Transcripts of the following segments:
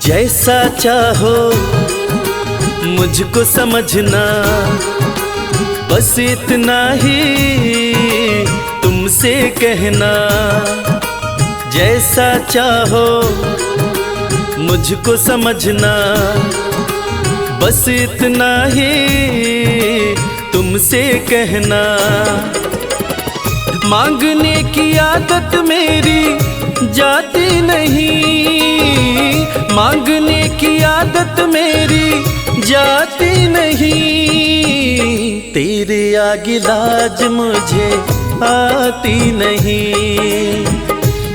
जैसा चाहो मुझको समझना, बस इतना ही तुमसे कहना। जैसा चाहो मुझको समझना, बस इतना ही तुमसे कहना। मांगने की आदत मेरी जाती नहीं, मांगने की आदत मेरी जाती नहीं। तेरे आगे लाज मुझे आती नहीं,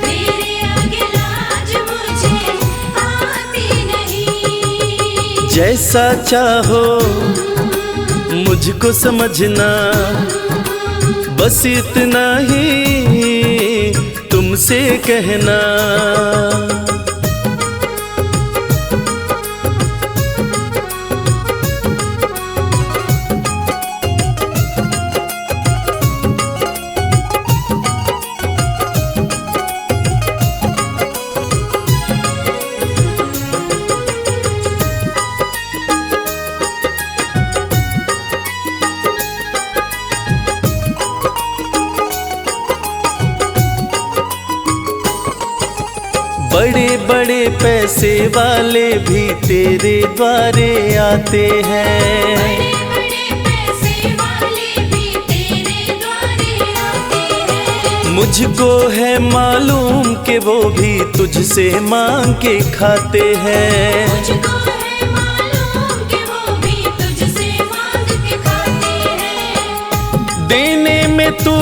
तेरे आगे लाज मुझे आती नहीं। जैसा चाहो मुझको समझना, बस इतना ही तुमसे कहना। बड़े बड़े पैसे वाले भी तेरे द्वारे आते हैं, बड़े बड़े पैसे वाले भी तेरे द्वारे आते हैं। मुझको है मालूम कि वो भी तुझसे मांग के खाते हैं। मुझको है मालूम कि वो भी तुझसे मांग के खाते हैं। देने में तू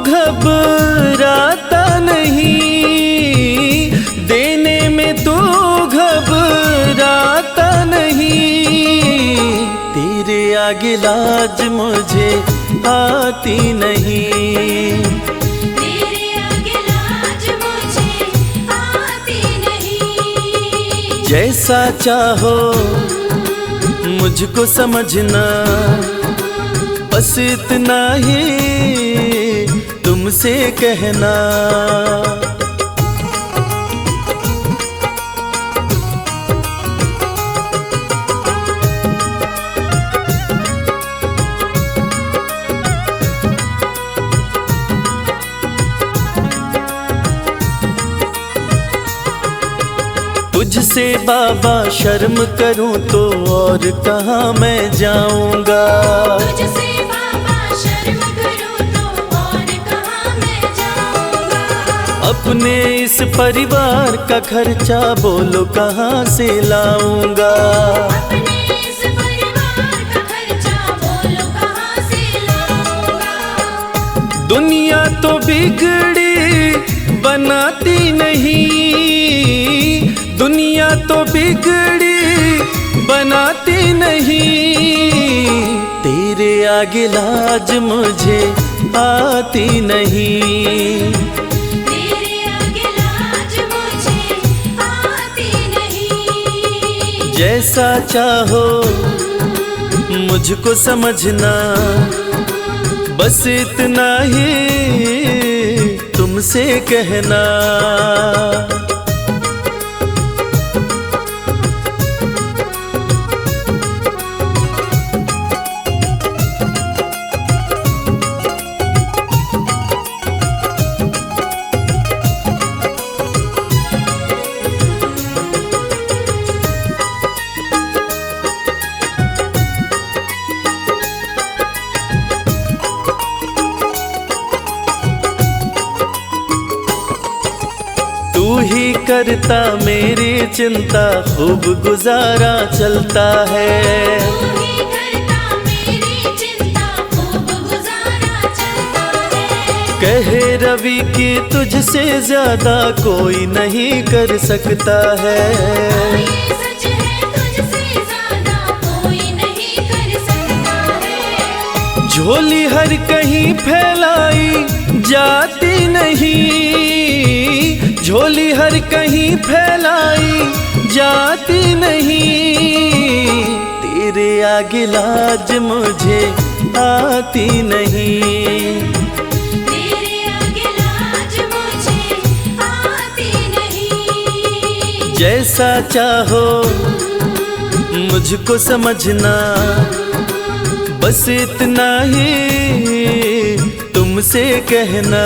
घबराता नहीं, देने में तू घबराता नहीं। तेरे आगे लाज मुझे आती नहीं, तेरे आगे लाज मुझे आती नहीं। जैसा चाहो मुझको समझना, बस इतना ही तुमसे कहना। तुझसे बाबा शर्म करूं तो और कहाँ मैं जाऊंगा। तुझसे बाबा शर्म करूं तो और कहाँ मैं जाऊंगा। अपने इस परिवार का खर्चा बोलो कहाँ से लाऊंगा। अपने इस परिवार का खर्चा बोलो कहाँ से लाऊंगा। दुनिया तो बिगड़ी बनाती नहीं, दुनिया तो बिगड़ी बनाती नहीं। तेरे आगे लाज मुझे आती नहीं, तेरे आगे लाज मुझे आती नहीं। जैसा चाहो मुझको समझना, बस इतना ही तुमसे कहना। तू ही करता मेरी चिंता, खूब गुजारा चलता है। तू ही करता मेरी चिंता, खूब गुजारा चलता है। कहे रवि कि तुझसे ज्यादा कोई नहीं कर सकता है। ये सच है, तुझसे ज्यादा कोई नहीं कर सकता है। झोली हर कहीं फैलाई जाती नहीं, झोली हर कहीं फैलाई जाती नहीं, तेरे आगे लाज मुझे आती नहीं, तेरे आगे लाज मुझे आती नहीं। जैसा चाहो मुझको समझना, बस इतना ही तुमसे कहना।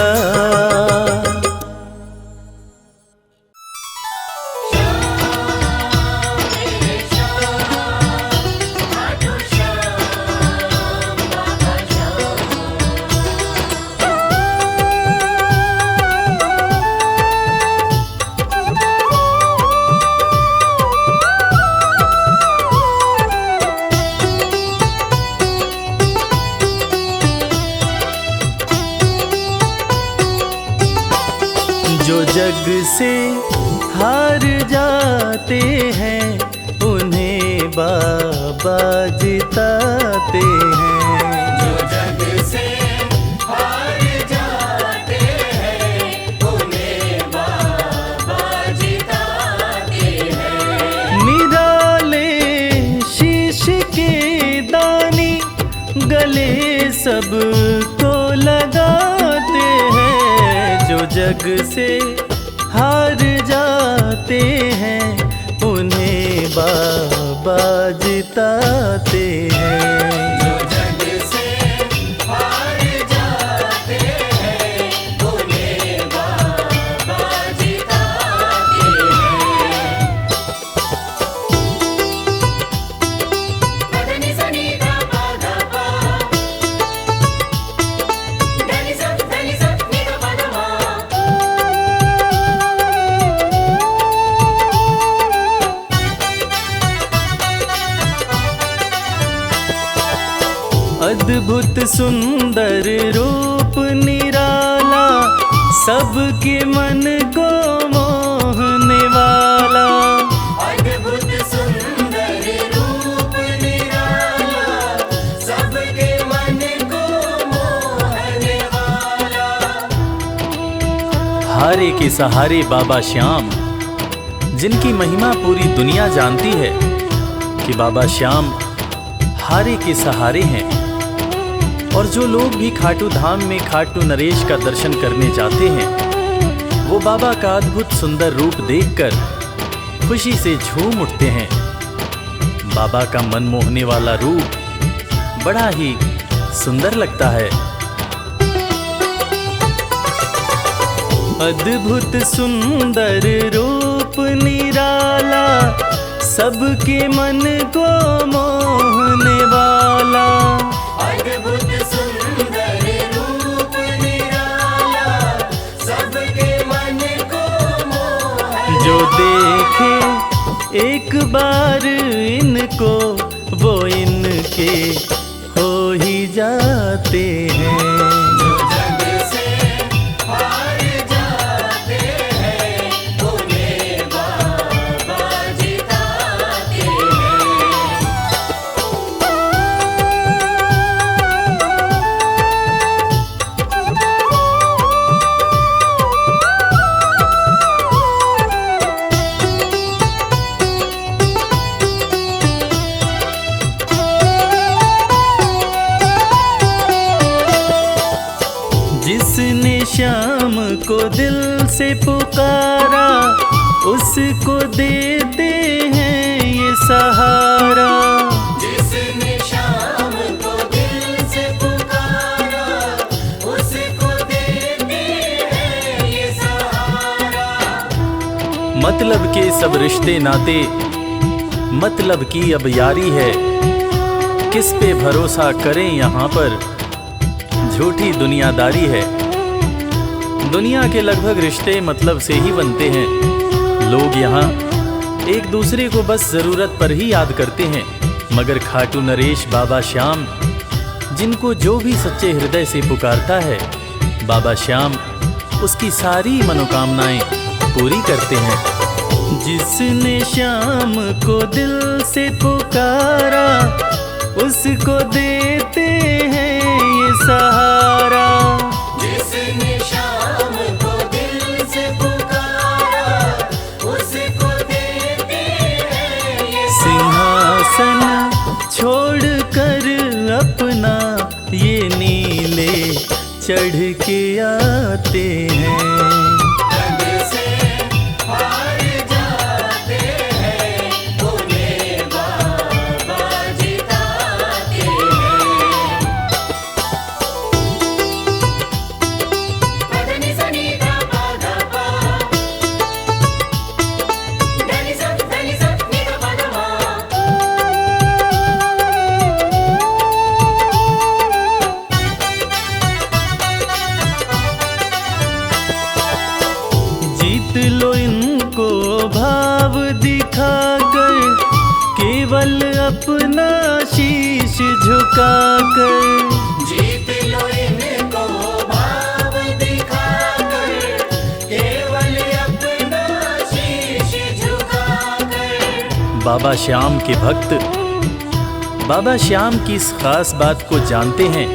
जो जग से हार जाते हैं उन्हें बाबा जिताते हैं, जो जग से हार जाते हैं उन्हें बाबा जिताते हैं। निराले शीश के दानी गले सबको लगाते हैं, जो जग से हार जाते हैं उन्हें बाबा जिताते हैं, जो जग से हार जाते हैं उन्हें बाबा जिताते हैं। मदनी सनी दा पा दा पा, धनी सा नी दा पा दा मा। अद्भुत सुंदर रूप निराला, सबके मन को मोहने वाला, अद्भुत सुंदर रूप निराला, सबके मन को मोहने वाला। हारे के सहारे बाबा श्याम, जिनकी महिमा पूरी दुनिया जानती है कि बाबा श्याम हारे के सहारे हैं। और जो लोग भी खाटू धाम में खाटू नरेश का दर्शन करने जाते हैं, वो बाबा का अद्भुत सुंदर रूप देखकर खुशी से झूम उठते हैं। बाबा का मन मोहने वाला रूप बड़ा ही सुंदर लगता है। अद्भुत सुंदर रूप निराला, सबके मन को मोहने वाला, अद्भुत सुंदर रूप निराला, सबके मन को मोहने। जो देखे एक बार इनको, वो इनके हो ही जाते हैं, जो जग से हार जाते हैं उन्हें बाबा जिताते हैं। जिसने श्याम को दिल से पुकारा, उसको देते हैं ये सहारा, जिसने शाम को दिल से पुकारा, उसको देते हैं ये सहारा। मतलब के सब रिश्ते नाते, मतलब की अब यारी है, किस पे भरोसा करें यहाँ पर, झूठी दुनियादारी है। दुनिया के लगभग रिश्ते मतलब से ही बनते हैं। लोग यहाँ एक दूसरे को बस जरूरत पर ही याद करते हैं, मगर खाटू नरेश बाबा श्याम, जिनको जो भी सच्चे हृदय से पुकारता है, बाबा श्याम उसकी सारी मनोकामनाएं पूरी करते हैं। जिसने श्याम को दिल से पुकारा, उसको देते हैं ये सहारा। जिसने चढ़ के आते हैं। जग से हार जाते हैं, उन्हें बाबा जिताते हैं। पदनि सनि धा पा धा पा, धनि सा नि धा पा धा मा। जीत लो इनको भाव दिखाकर, केवल अपना शीश झुकाकर। जीत लो इनको भाव दिखाकर, केवल अपना शीश झुकाकर। बाबा श्याम के भक्त बाबा श्याम की इस खास बात को जानते हैं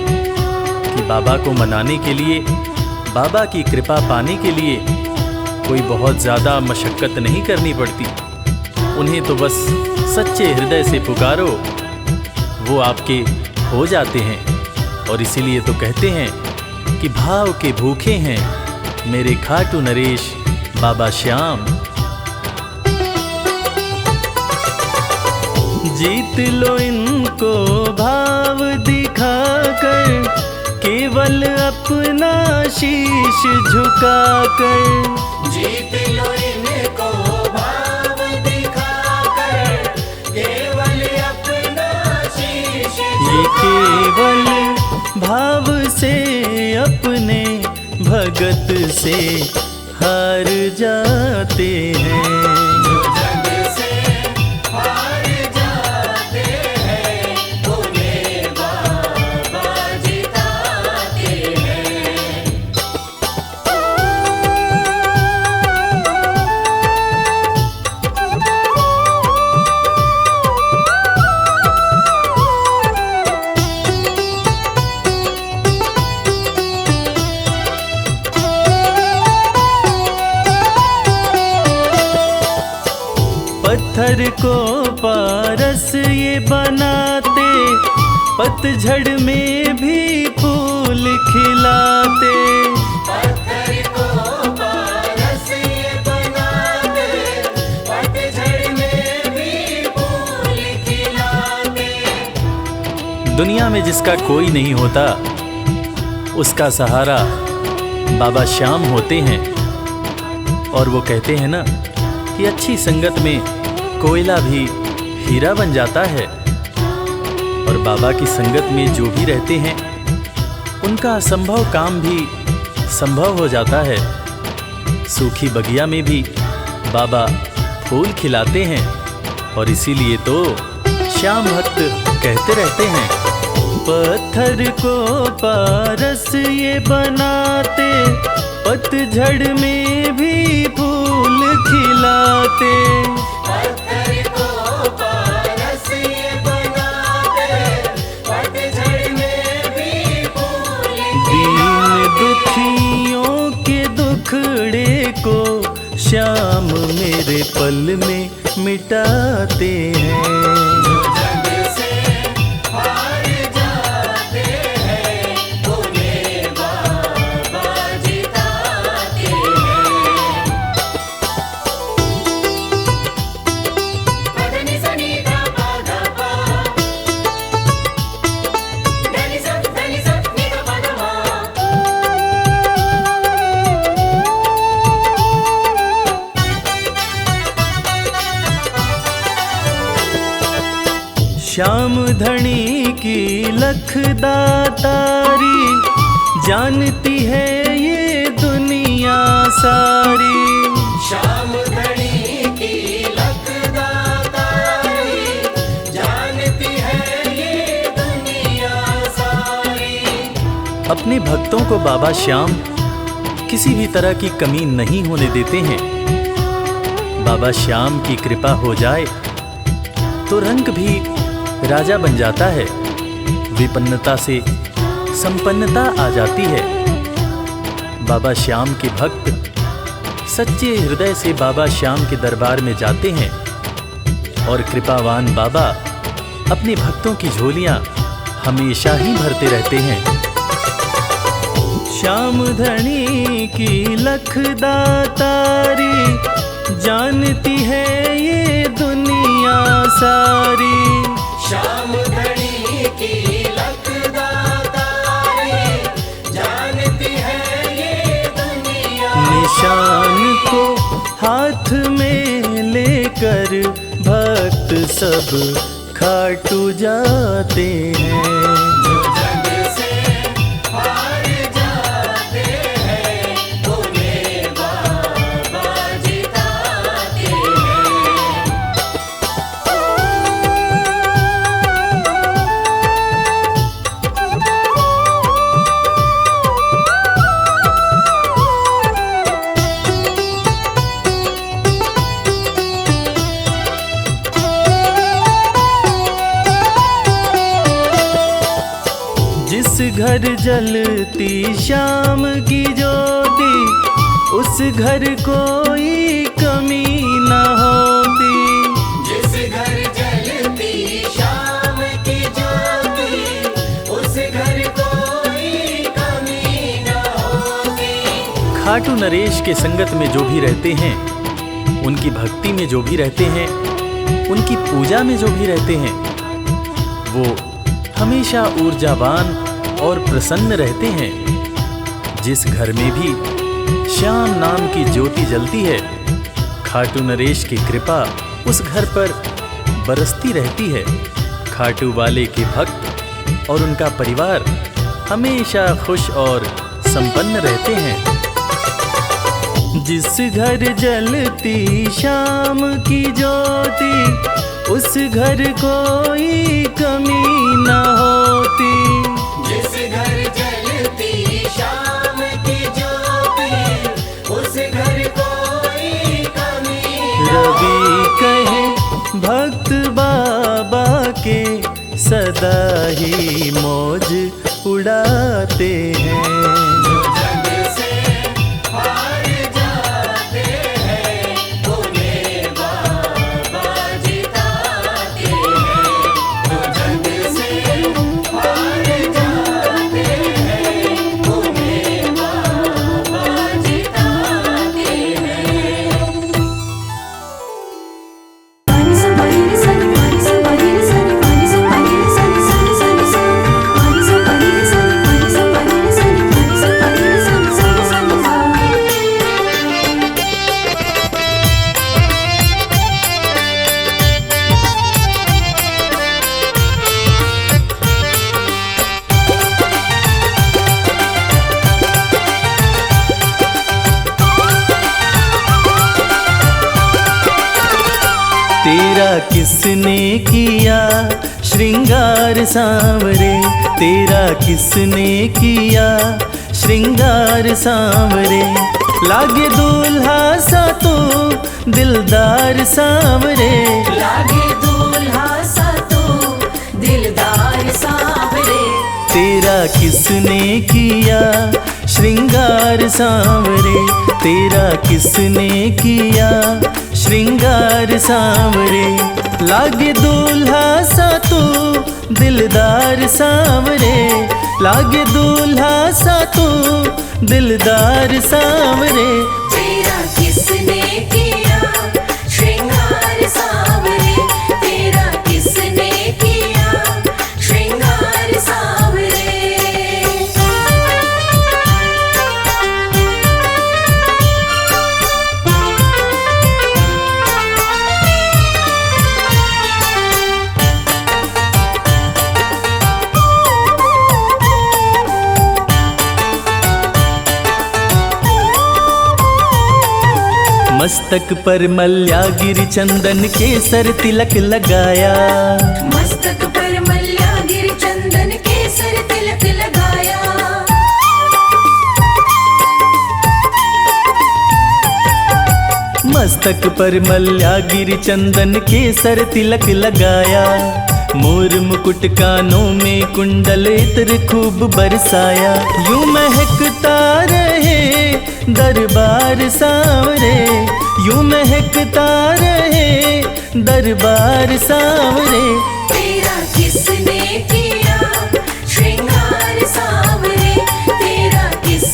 कि बाबा को मनाने के लिए, बाबा की कृपा पाने के लिए कोई बहुत ज़्यादा मशक्क़त नहीं करनी पड़ती। उन्हें तो बस सच्चे हृदय से पुकारो, वो आपके हो जाते हैं। और इसीलिए तो कहते हैं कि भाव के भूखे हैं मेरे खाटू नरेश बाबा श्याम। जीत लो इनको भाव दिखाकर, केवल अपना शीश झुकाकर। जीत लो इनको भाव दिखाकर, केवल अपना शीश ये केवल भाव से अपने भगत से हार जाते हैं। जो जग से हार जाते हैं, उन्हें बाबा जिताते हैं। पत्थर को पारस ये बनाते, पतझड़ में भी फूल खिलाते। पत्थर को पारस ये बनाते, पतझड़ में भी फूल खिलाते। दुनिया में जिसका कोई नहीं होता, उसका सहारा बाबा श्याम होते हैं। और वो कहते हैं ना कि अच्छी संगत में कोयला भी हीरा बन जाता है। और बाबा की संगत में जो भी रहते हैं, उनका असंभव काम भी संभव हो जाता है। सूखी बगिया में भी बाबा फूल खिलाते हैं। और इसीलिए तो श्याम भक्त कहते रहते हैं, पत्थर को पारस ये बनाते, पतझड़ में भी फूल खिलाते। पत्थर को पारस ये बनाते, पतझड़ में भी फूल दीन दुखियों के दुखड़े को श्याम मेरे पल में मिटाते हैं। जो जग से हार जाते हैं, उन्हें बाबा जिताते हैं। पदनि सनि धा पा धा पा, धनि सा नि धा पा धा मा। श्याम धनी की लख दातारी, जानती है ये दुनिया सारी। श्याम धनी की लख दातारी, जानती है ये दुनिया सारी। अपने भक्तों को बाबा श्याम किसी भी तरह की कमी नहीं होने देते हैं। बाबा श्याम की कृपा हो जाए तो रंग भी राजा बन जाता है, विपन्नता से संपन्नता आ जाती है। बाबा श्याम के भक्त सच्चे हृदय से बाबा श्याम के दरबार में जाते हैं और कृपावान बाबा अपने भक्तों की झोलियां हमेशा ही भरते रहते हैं। श्याम धनी की लखदातारी, जानती है ये दुनिया सारी। श्याम धनी की लखदातारी, जानती है ये दुनिया। निशान को हाथ में लेकर भक्त सब खाटू जाते हैं। जो जग से हार जाते हैं, उन्हें बाबा जिताते हैं। जिस घर जलती श्याम की ज्योति, उस घर कोई कमी न होती। जिस घर जलती शाम की ज्योति, उस घर कोई कमी न होती। खाटू नरेश के संगत में जो भी रहते हैं, उनकी भक्ति में जो भी रहते हैं, उनकी पूजा में जो भी रहते हैं, वो हमेशा ऊर्जावान और प्रसन्न रहते हैं। जिस घर में भी श्याम नाम की ज्योति जलती है, खाटू नरेश की कृपा उस घर पर बरसती रहती है। खाटू वाले के भक्त और उनका परिवार हमेशा खुश और संपन्न रहते हैं। जिस घर जलती श्याम की ज्योति, उस घर कोई कमी न होती। जिस घर जलती शाम की ज्योति, उस घर कोई कमी न रवि कहे भक्त बाबा के, सदा ही मौज उड़ाते हैं। जो जग से हार जाते हैं, उन्हें बाबा जिताते हैं। जो जग से हार जाते हैं, उन्हें बाबा जिताते हैं। पानी सा पानी रे सा, पानी सा पानी रे सा, पानी सा पानी रे सा, सा सा सा। पानी सा पानी रे सा, पानी सा पानी रे सा, पानी सा पानी रे सा, सा सा सा। तेरा किसने किया श्रृंगार सांवरे, तेरा किसने किया श्रृंगार सांवरे। लागे दूल्हा सा तो दिलदार सांवरे, लागे दूल्हा सा तो दिलदार सांवरे। तेरा किसने किया श्रृंगार सांवरे, तेरा किसने किया श्रृंगार सांवरे। लागे दूल्हा सा तो दिलदार सांवरे, लागे दूल्हा सा तो दिलदार सांवरे। तेरा किसने किया श्रृंगार सांवरे, तेरा किसने किया श्रृंगार सांवरे। मस्तक पर मल्यागिरी चंदन केसर तिलक लगाया, मस्तक पर मल्यागिरी चंदन केसर तिलक लगाया। मस्तक पर मल्यागिरी चंदन केसर तिलक लगाया। मोर मुकुट कानों में कुंडल इत्र खूब बरसाया। यूं महकता रहे दरबार सांवरे, यूं महकता रहे दरबार सांवरे। तेरा किसने किया श्रृंगार सांवरे, तेरा किस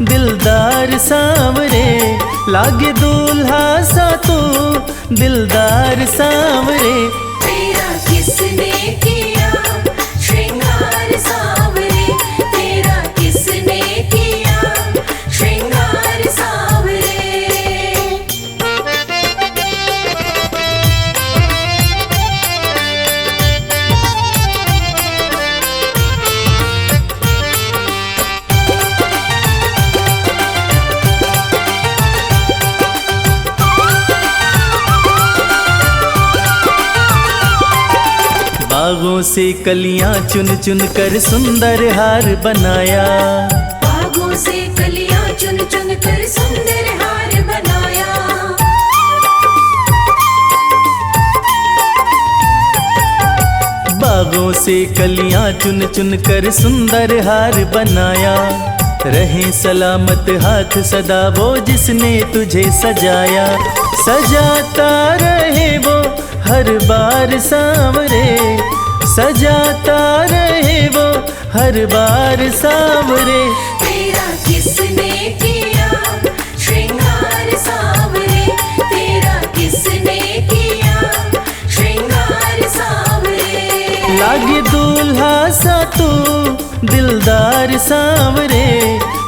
दिलदार सांवरे, लागे दूल्हा सा तू दिलदार सांवरे। तेरा किसने किया श्रृंगार सांवरे, तेरा किसने किया श्रृंगार सांवरे। बागों से कलियां चुन चुन कर सुंदर हार बनाया, बागों से कलियां चुन चुन कर सुंदर हार बनाया। बागों से कलियां चुन चुन कर सुंदर हार बनाया। रहे सलामत हाथ सदा वो जिसने तुझे सजाया, सजाता रहे वो हर बार सांवरे, सजाता रहे वो हर बार सांवरे। तेरा किसने किया श्रृंगार सांवरे, तेरा किसने किया श्रृंगार सांवरे। लागे दूल्हा सा तू दिलदार सांवरे,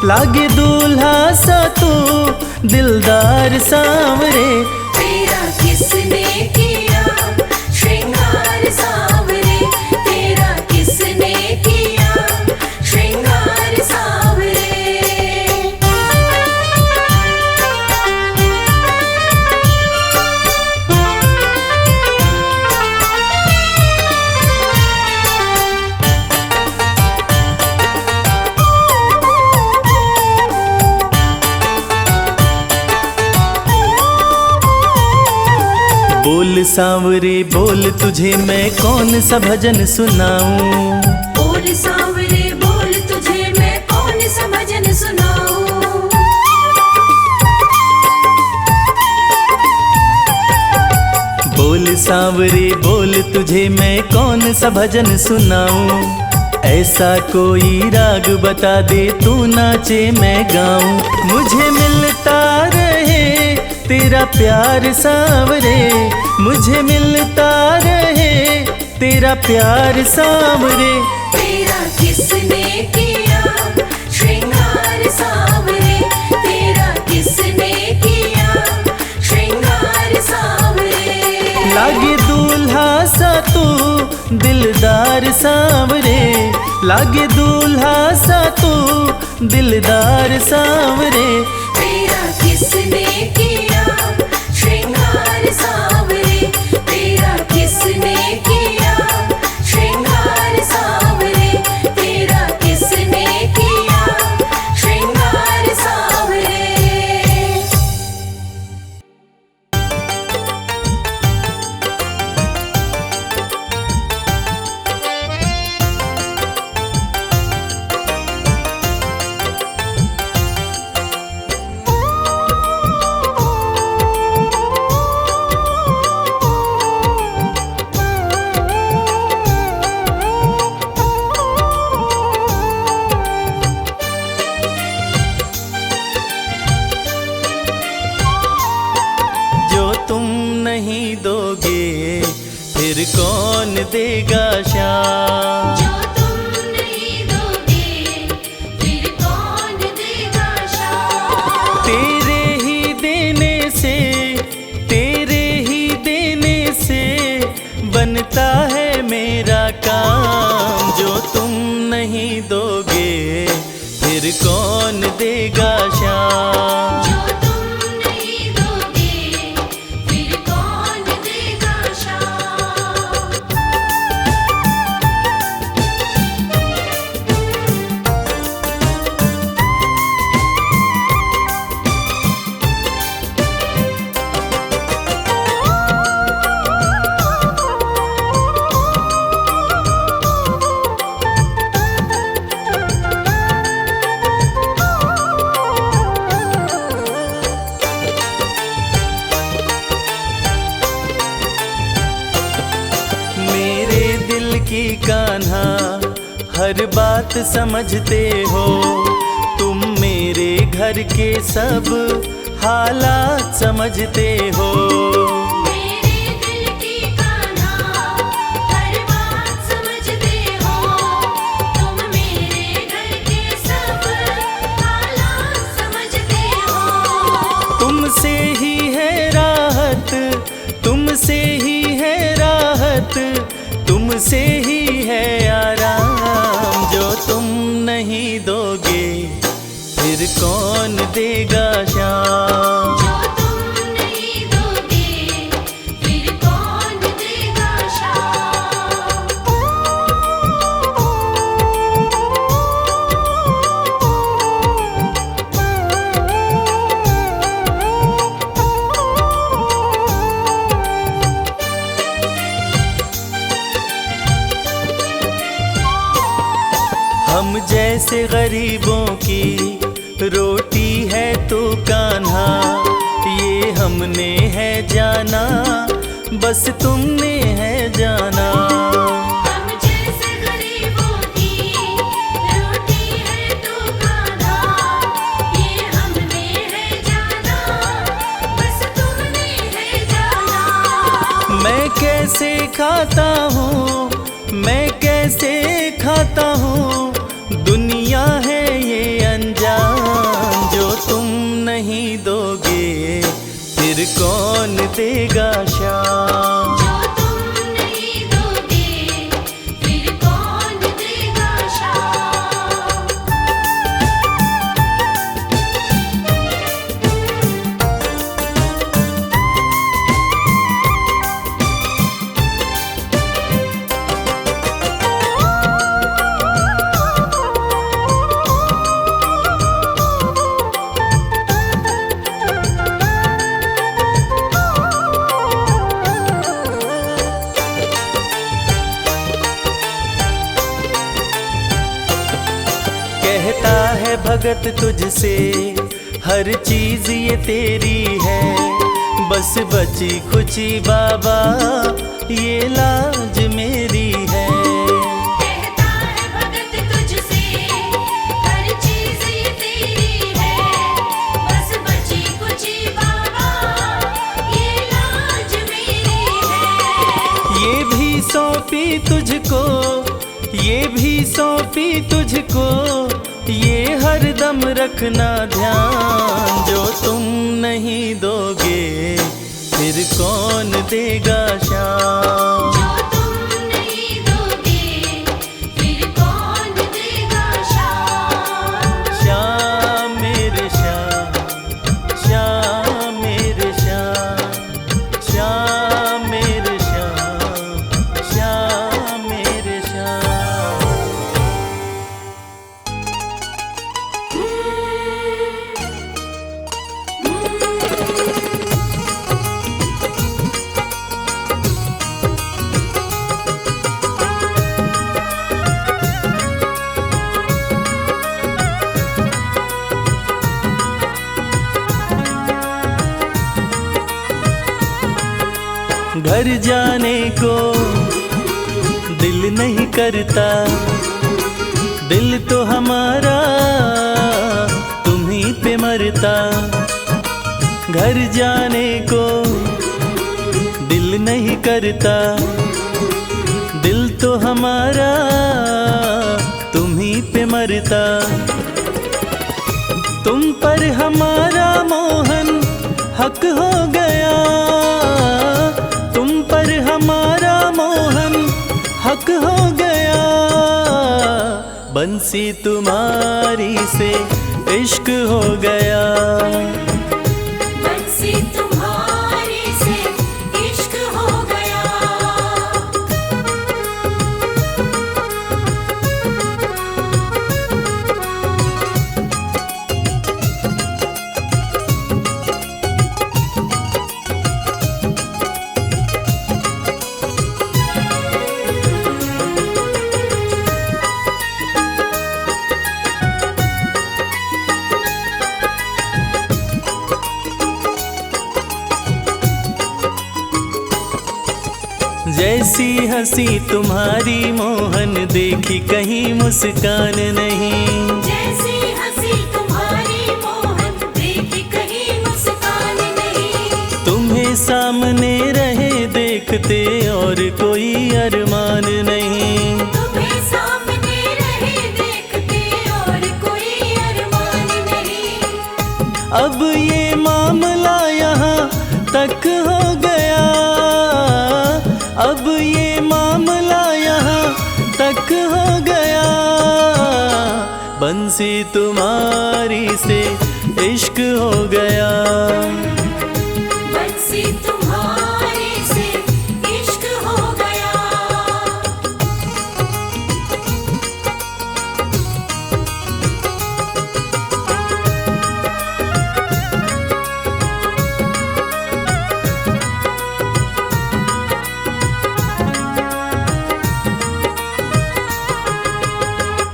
लागे दूल्हा सा तू दिलदार सांवरे। तेरा किसने किया श्रृंगार सांवरे, तेरा किसने किया श्रृंगार सांवरे। बोल सांवरे बोल तुझे मैं कौन सा भजन सुनाऊं, बोल सांवरे बोल तुझे मैं कौन सा भजन सुनाऊं। बोल सांवरे बोल तुझे मैं कौन सा भजन सुनाऊं। ऐसा कोई राग बता दे तू नाचे मैं गाऊं। मुझे मिलता रहे तेरा प्यार सांवरे, मुझे मिलता रहे तेरा प्यार सांवरे। तेरा किसने किया श्रृंगार सांवरे, तेरा किसने किया श्रृंगार सांवरे। लागे दूल्हा सा तू दिलदार सांवरे, लागे दूल्हा सा तू दिलदार सांवरे। तेरा किसने किया श्रृंगार सांवरे, तेरा किसने किया श्रृंगार सांवरे, तेरा किसने किया श्रृंगार सांवरे। फिर कौन देगा शाम, जो तुम नहीं दोगे फिर कौन देगा शाम। तेरे ही देने से, तेरे ही देने से बनता है मेरा काम। जो तुम नहीं दोगे फिर कौन देगा शाम, जो तुम नहीं दोगे फिर कौन देगा शाम। की कान्हा हर बात समझते हो, तुम मेरे घर के सब हालात समझते हो। मेरे दिल की कान्हा हर बात समझते हो। तुम मेरे घर के सब हालात समझते हो। तुमसे ही है राहत, तुमसे ही है राहत, तुमसे ही है आराम। जो तुम नहीं दोगे फिर कौन देगा शाम। जो तुम नहीं दोगे फिर कौन देगा शाम। हम जैसे गरीबों की रोटी है तो कान्हा, ये हमने है जाना, बस तुमने है जाना। हम जैसे गरीबों की रोटी है तो कान्हा, ये हमने है जाना, बस तुमने है जाना। मैं कैसे खाता हूँ, मैं कैसे खाता हूँ, दुनिया है ये अनजान। जो तुम नहीं दोगे फिर कौन देगा शाम। जो तुम नहीं दोगे फिर कौन देगा शाम। कहता है भगत तुझसे हर चीज ये तेरी है, बस बची खुची बाबा ये लाज मेरी है। कहता है भगत तुझसे हर चीज ये तेरी है, बस बची कुची बाबा ये लाज मेरी है। ये भी सौंपी तुझको, ये भी सौंपी तुझको, ये हर दम रखना ध्यान। जो तुम नहीं दोगे फिर कौन देगा शाम। जो तुम नहीं दोगे फिर कौन देगा शाम। श्याम मेरे श्याम, श्याम मेरे श्याम, श्याम मेरे श्याम, श्याम मेरे श्याम। घर जाने को दिल नहीं करता, दिल तो हमारा तुम्हीं पे मरता। घर जाने को दिल नहीं करता, दिल तो हमारा तुम्हीं पे मरता। तुम पर हमारा मोहन हक हो गया, तुम पर हमारा मोहन हक हो गया। बंसी तुम्हारी से इश्क हो गया। बंसी तुम्हारी से इश्क हो गया। जैसी हंसी तुम्हारी मोहन देखी कहीं मुस्कान नहीं। जैसी हंसी तुम्हारी मोहन देखते और कोई अरमान नहीं। तुम्हें सामने रहे देखते और कोई अरमान नहीं। अब ये मामला यहाँ तक हो गया, अब ये मामला यहाँ तक हो गया। बंसी तुम्हारी से इश्क हो गया, बंसी तुम्हारे से इश्क हो गया।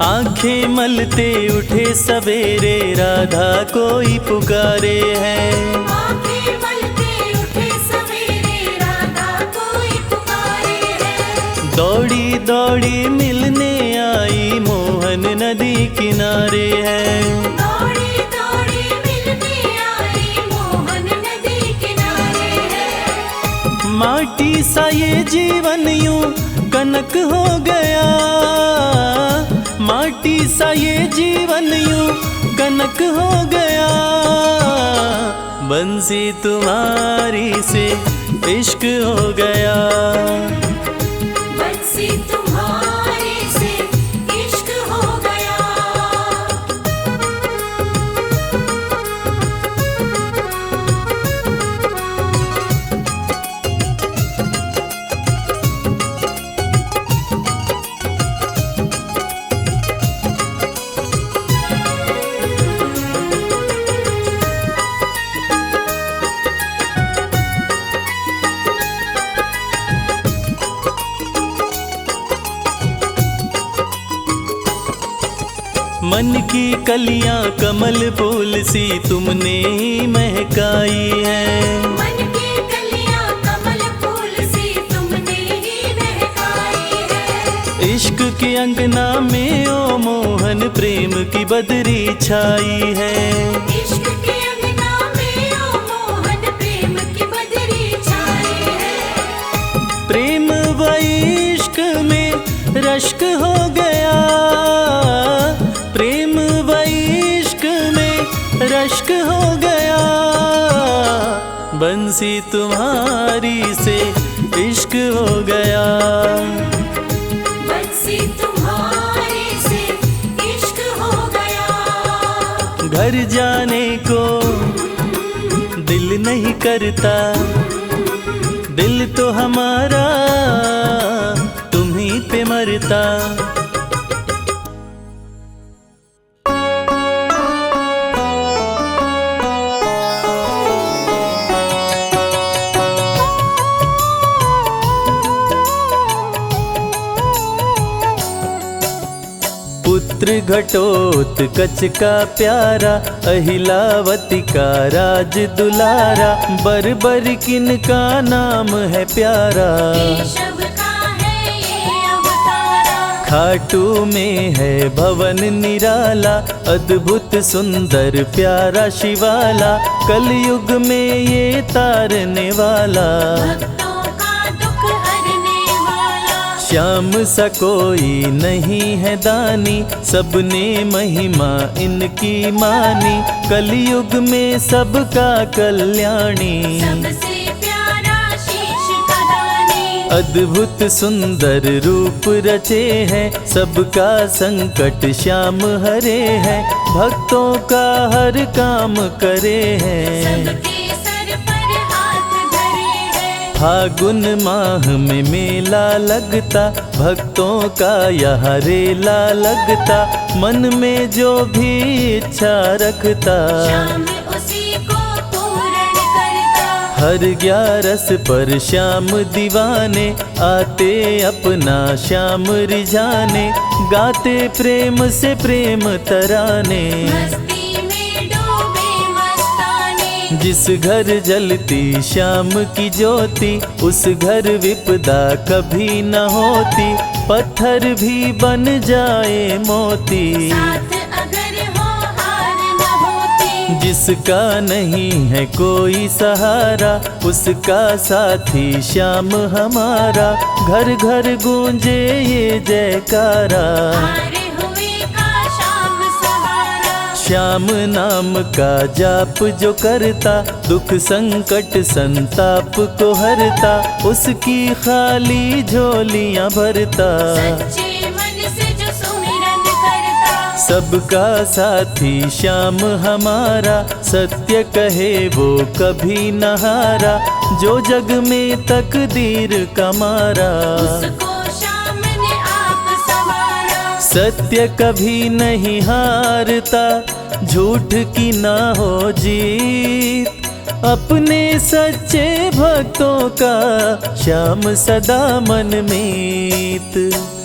आंखें मलते उठे सवेरे राधा कोई पुकारे है। आंखें मलते उठे सवेरे राधा कोई पुकारे है। दौड़ी दौड़ी मिलने आई मोहन नदी किनारे है। दौड़ी दौड़ी मिलने आई मोहन नदी किनारे है। माटी सा ये जीवन यूं कनक हो गया, माटी सा ये जीवन यूं कनक हो गया। बंसी तुम्हारी से इश्क हो गया, बंसी तुम्हारे से इश्क हो गया। मन की कलियां कमल फूल सी तुमने ही महकाई है। मन की कलियां कमल फूल सी तुमने ही महकाई है। इश्क के अंगना में ओ मोहन प्रेम की बदरी छाई है। इश्क के अंगना में ओ मोहन प्रेम की बदरी छाई है। प्रेम व इश्क में रश्क हो गया, प्रेम व इश्क में रश्क हो गया। बंसी तुम्हारी से इश्क हो गया, बंसी तुम्हारे से इश्क हो गया। घर जाने को दिल नहीं करता, दिल तो हमारा तुम्हीं पे मरता। पुत्र घटोत्कच का प्यारा, अहिलावती का राज दुलारा। बरबर किन का नाम है प्यारा, केशव का है ये अवतारा। खाटू में है भवन निराला, अद्भुत सुंदर प्यारा शिवाला। कलयुग में ये तारने वाला, भक्तों का दुख हरने वाला। श्याम सा कोई नहीं है दानी, सबने महिमा इनकी मानी। कलयुग में सबका कल्याणी, सबसे प्यारा शीश का दानी। अद्भुत सुंदर रूप रचे हैं, सबका संकट श्याम हरे हैं। भक्तों का हर काम करे हैं, सबके सर पर हाथ धरे हैं। फागुन माह में मेला लगता, भक्तों का यहाँ रेला लगता। मन में जो भी इच्छा रखता, श्याम उसी को पूर्ण करता। हर 11 पर श्याम दीवाने, आते अपना श्याम रिझाने। गाते प्रेम से प्रेम तराने, मस्ती में डूबे मस्ताने। जिस घर जलती श्याम की ज्योति, उस घर विपदा कभी न होती। पत्थर भी बन जाए मोती, साथ अगर हो हार न होती। जिस जिसका नहीं है कोई सहारा, उसका साथी श्याम हमारा। घर घर गूंजे ये जयकारा, हारे हुए का श्याम सहारा। श्याम नाम का जाप जो करता, दुख संकट संताप को हरता। उसकी खाली झोलियां भरता, सच्चे मन से जो सुमिरन करता। सबका साथी श्याम हमारा। सत्य कहे वो कभी न हारा, जो जग में तकदीर का मारा। उसको श्याम ने आप संवारा। सत्य कभी नहीं हारता, झूठ की ना हो जीत। अपने सच्चे भक्तों का श्याम सदा मन मीत।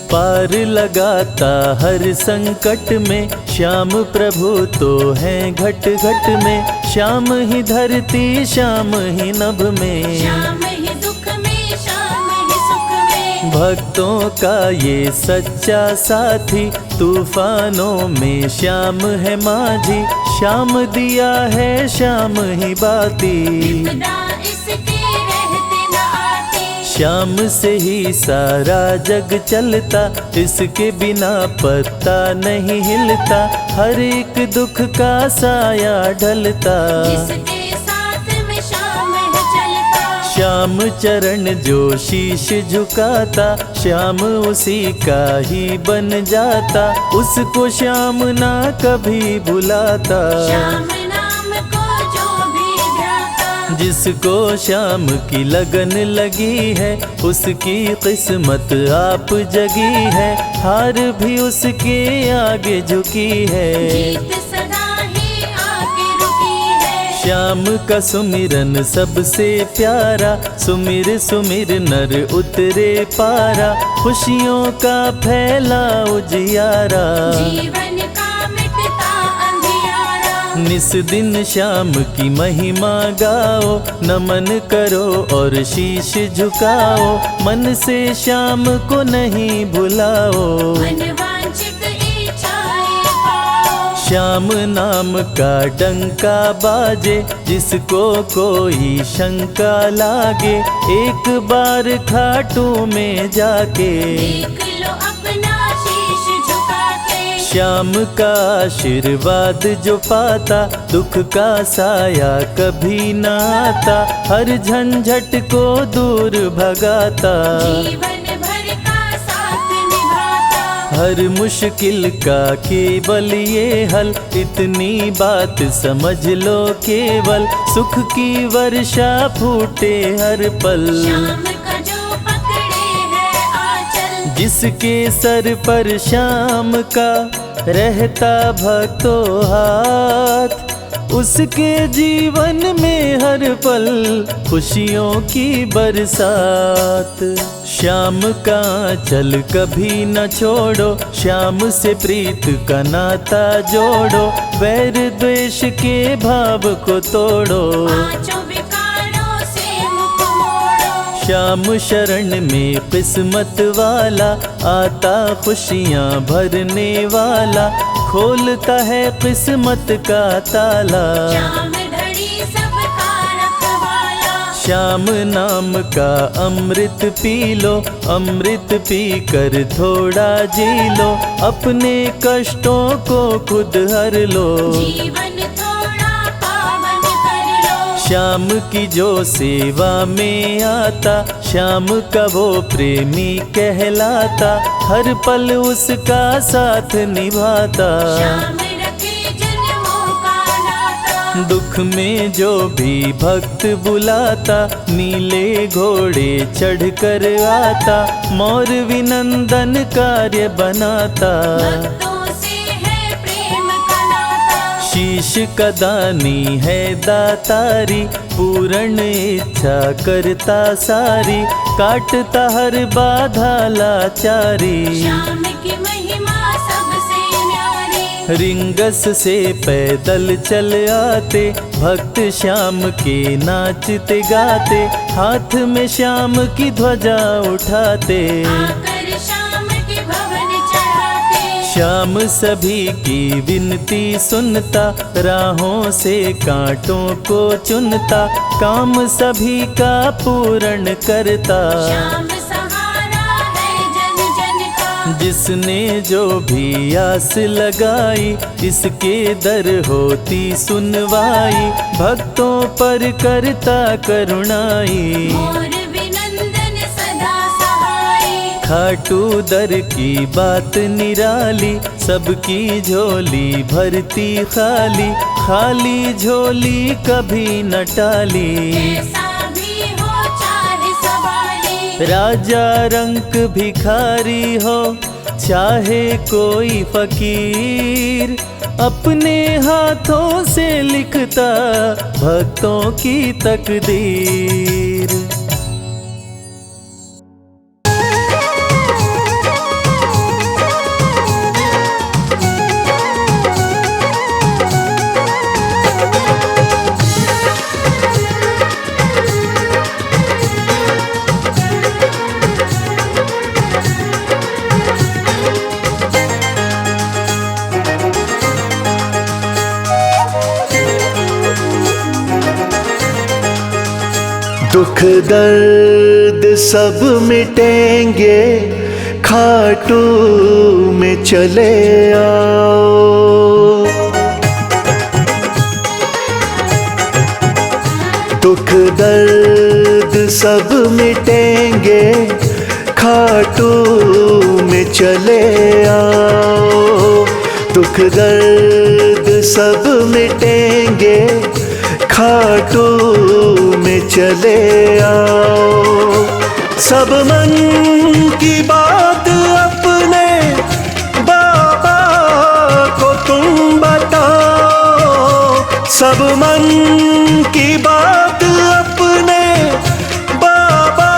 पार लगाता हर संकट में, श्याम प्रभु तो हैं घट घट में। श्याम ही धरती श्याम ही नभ में, श्याम ही दुख में श्याम ही सुख में। भक्तों का ये सच्चा साथी। तूफानों में श्याम है माझी, श्याम दिया है श्याम ही बाती। विपदा इसके रहते न आती। श्याम से ही सारा जग चलता, इसके बिना पत्ता नहीं हिलता। हर एक दुख का साया ढलता, जिसके साथ में श्याम है चलता। श्याम चरण जो शीश झुकाता, श्याम उसी का ही बन जाता। उसको श्याम ना कभी भुलाता, श्याम नाम को जो भी ध्याता। जिसको श्याम की लगन लगी है, उसकी किस्मत आप जगी है। हार भी उसके आगे झुकी है, जीत सदा ही आके रुकी है। श्याम का सुमिरन सबसे प्यारा। सुमिर सुमिर नर उतरे पारा, खुशियों का फैला उजियारा। जीवन का मिटता अंधियारा। निस दिन श्याम की महिमा गाओ, नमन करो और शीश झुकाओ। मन से श्याम को नहीं भुलाओ, मनवांछित इच्छाएं पाओ। श्याम नाम का डंका बाजे, जिसको कोई शंका लागे। एक बार खाटू में जाके, देख लो अपना शीश झुका के। श्याम का आशीर्वाद जो पाता, दुख का साया कभी न आता। हर झंझट को दूर भगाता, जीवन भर का साथ निभाता। हर मुश्किल का केवल ये हल। इतनी बात समझ लो केवल, सुख की वर्षा फूटे हर पल। श्याम का जो पकड़े है आंचल, जिसके सर पर श्याम का रहता भक्तों हाथ, उसके जीवन में हर पल खुशियों की बरसात। श्याम का चल कभी न छोड़ो, श्याम से प्रीत का नाता जोड़ो। वैर द्वेष के भाव को तोड़ो, पांचों विकारों से मुख मोड़ो। श्याम शरण में किस्मत वाला, आता खुशियाँ भरने वाला। खोलता है किस्मत का ताला, श्याम धड़ी सबका रखवाला। श्याम नाम का अमृत पी लो, अमृत पी कर थोड़ा जी लो। अपने कष्टों को खुद हर लो, जीवन थोड़ा पावन कर लो। श्याम की जो सेवा में आता, श्याम का वो प्रेमी कहलाता। हर पल उसका साथ निभाता, श्याम रखे जन्मों का नाता। दुख में जो भी भक्त बुलाता, नीले घोड़े चढ़ कर आता। मोर विनंदन कार्य बनाता, भक्तों से है प्रेम का नाता। शीश का दानी है दातारी, पूर्ण इच्छा करता सारी। काटता हर बाधा लाचारी, श्याम की महिमा सबसे न्यारी। रिंगस से पैदल चल आते, भक्त श्याम के नाचते गाते। हाथ में श्याम की ध्वजा उठाते, आकर श्याम के भवन चढ़ाते। श्याम सभी की विनती सुनता, राहों से कांटों को चुनता, काम सभी का पूर्ण करता। श्याम सहारा है जन जन का, जिसने जो भी आस लगाई, इसके दर होती सुनवाई, भक्तों पर करता करुणाई। मोर विनंदन सदा सहाय, खाटू दर की बात निराली, सबकी झोली भरती खाली, खाली झोली कभी न टाली। ऐसा भी हो चाहे सवाली, राजा रंक भिखारी हो चाहे कोई फकीर, अपने हाथों से लिखता भक्तों की तकदीर। दुख दर्द सब मिटेंगे, खाटू में चले आओ। दुख दर्द सब मिटेंगे, खाटू में चले आओ। दुख दर्द सब मिटेंगे, खाटू में चले आओ। सब मन की बात अपने बाबा को तुम बताओ। सब मन की बात अपने बाबा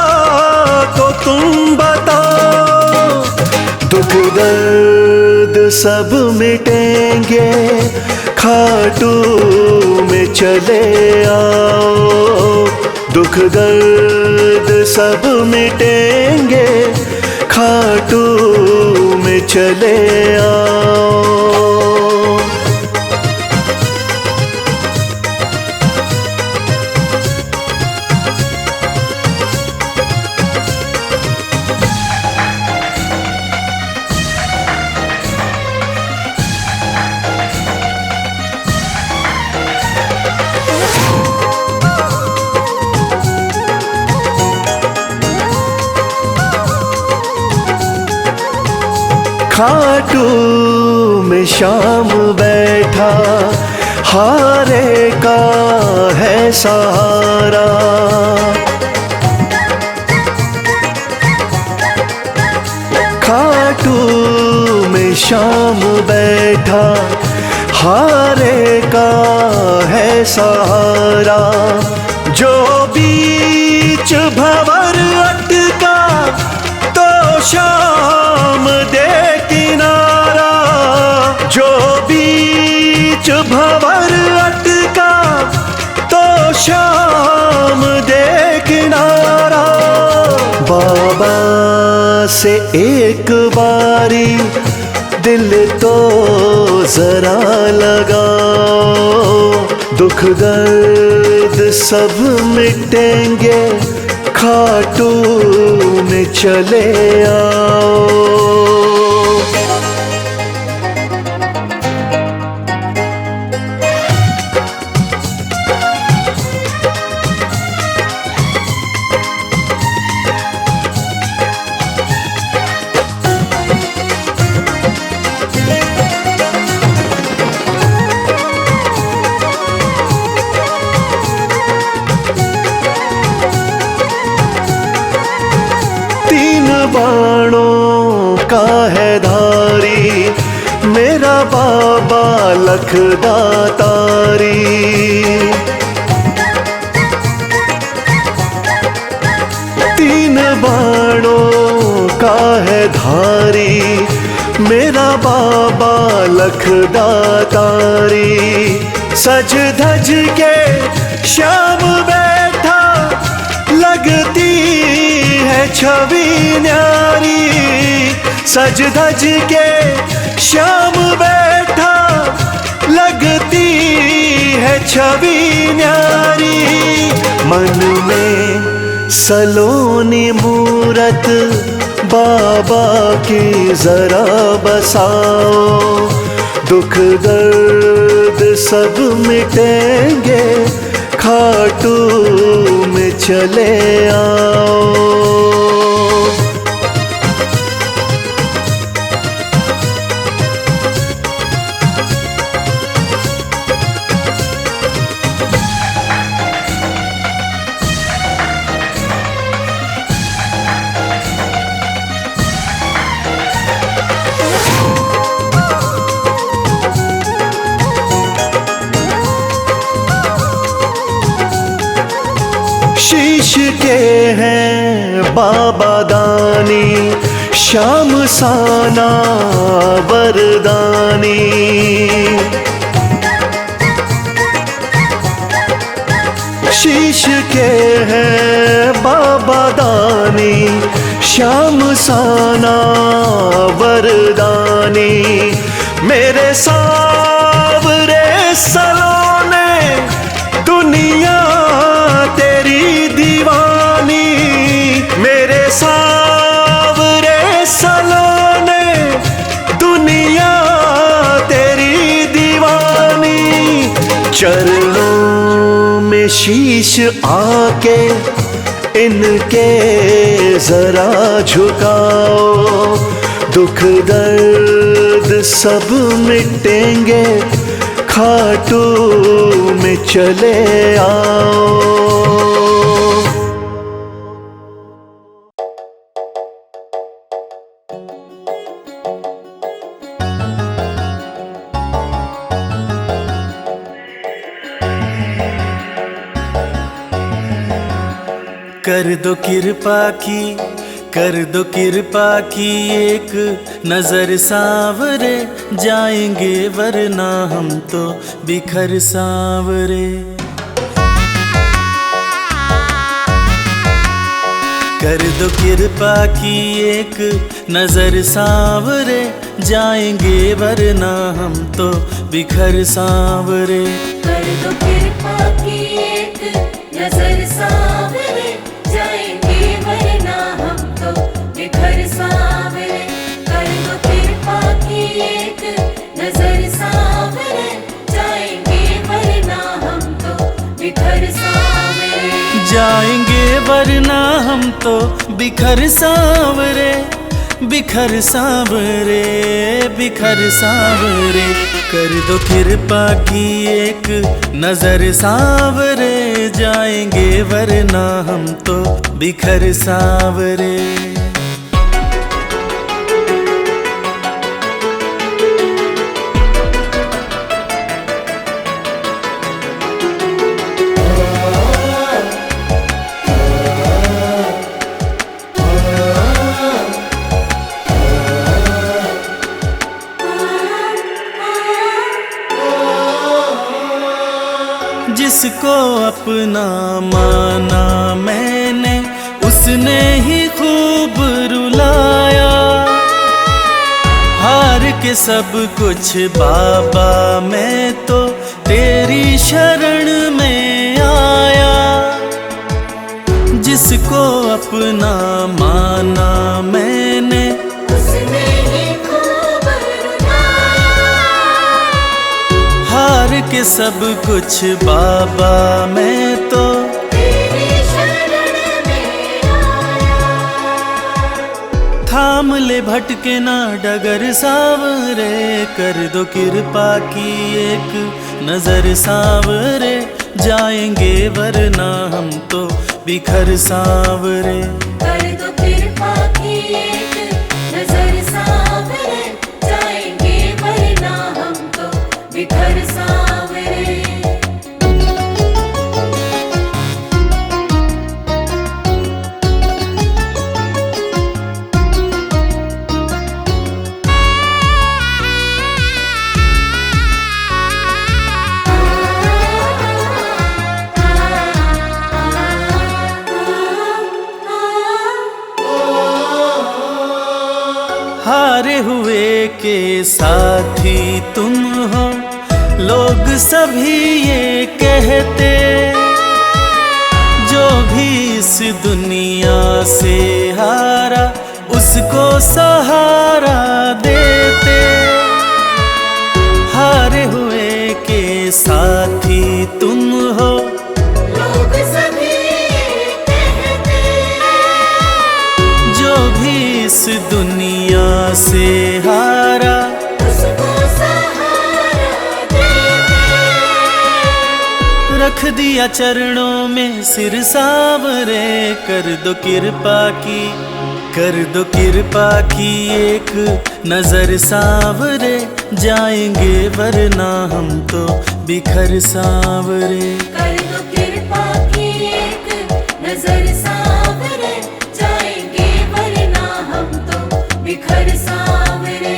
को तुम बताओ। दुख दर्द सब मिटेंगे, खाटू में चले आओ। दुख दर्द सब मिटेंगे, खाटू में चले आओ। खाटू में श्याम बैठा, हारे का है सहारा। खाटू में श्याम बैठा, हारे का है सहारा। जो बीच भंवर अटका, तो श्याम दे किनारा। जो बीच भंवर अटका, तो श्याम दे किनारा। बाबा से एक बारी दिल तो जरा लगाओ। दुख दर्द सब मिटेंगे, खाटू में चले आओ। बाणों का है धारी, मेरा बाबा लखदातारी। तीन बाणों का है धारी, मेरा बाबा लखदातारी। सज धज के श्याम बैठा, लगती है छवि न्यारी। सज धज के श्याम बैठा, लगती है छवि न्यारी। मन में सलोनी मूरत बाबा की जरा बसाओ, दुख दर्द सब मिटेंगे, खाटू में चले आओ। शीश के हैं बाबा दानी, श्याम साना वरदानी। शीश के हैं बाबा दानी, श्याम साना वरदानी। मेरे सावरे सलोने दुनिया तेरी दीवानी, मेरे सावरे सलोने दुनिया तेरी दीवानी। चरणों में शीश आके इनके जरा झुकाओ, दुख दर्द सब मिटेंगे, खाटू में चले आओ। कर दो कृपा की, कर दो कृपा की, एक नजर सावरे, जाएंगे वरना हम तो बिखर सावरे। कर दो कृपा की, एक नजर सावरे, जाएंगे वरना हम तो बिखर सावरे। कर दो कृपा की एक नजर सावरे, जाएंगे वरना हम तो बिखर सावरे। कर दो कृपा की एक नजर सावरे, जाएंगे वरना हम तो बिखर सावरे। जाएंगे वरना हम तो बिखर सावरे, बिखर सावरे, बिखर सावरे। कर दो कृपा की एक नजर सावरे, जाएंगे वरना हम तो बिखर सावरे। जिसको अपना माना मैंने, उसने ही खूब रुलाया। हार के सब कुछ बाबा मैं तो तेरी शरण में आया। जिसको अपना माना मैंने, उसने ही खूब रुलाया। हार के सब कुछ बाबा मैं तो तेरी शरण में आया। थाम ले भटके ना डगर सावरे, कर दो कृपा की एक नजर सावरे, जाएंगे वरना हम तो बिखर सावरे। कर दो कृपा की एक नजर सावरे, जाएंगे वरना हम तो बिखर सावरे। हारे हुए के साथी तुम हो, लोग सभी ये कहते। जो भी इस दुनिया से हारा उसको सहारा देते। हारे हुए के साथी तुम हो, लोग सभी कहते। जो भी इस दुनिया से हारा उसको सहारा देते। रख दिया चरणों में सिर सांवरे, कर दो कृपा की, कर दो कृपा की एक नजर सांवरे। जाएंगे वरना हम तो बिखर सांवरे। कर दो कृपा की एक नजर सांवरे, जाएंगे वरना हम तो बिखर सांवरे।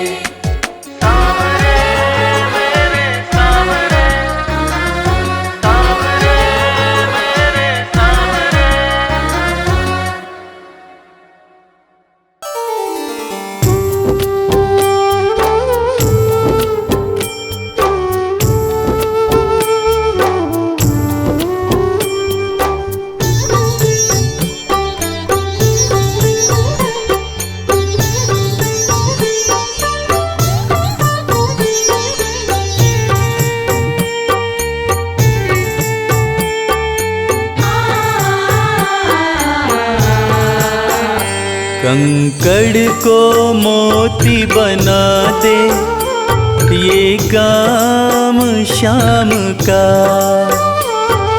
कंकड़ को मोती बना दे ये काम शाम का।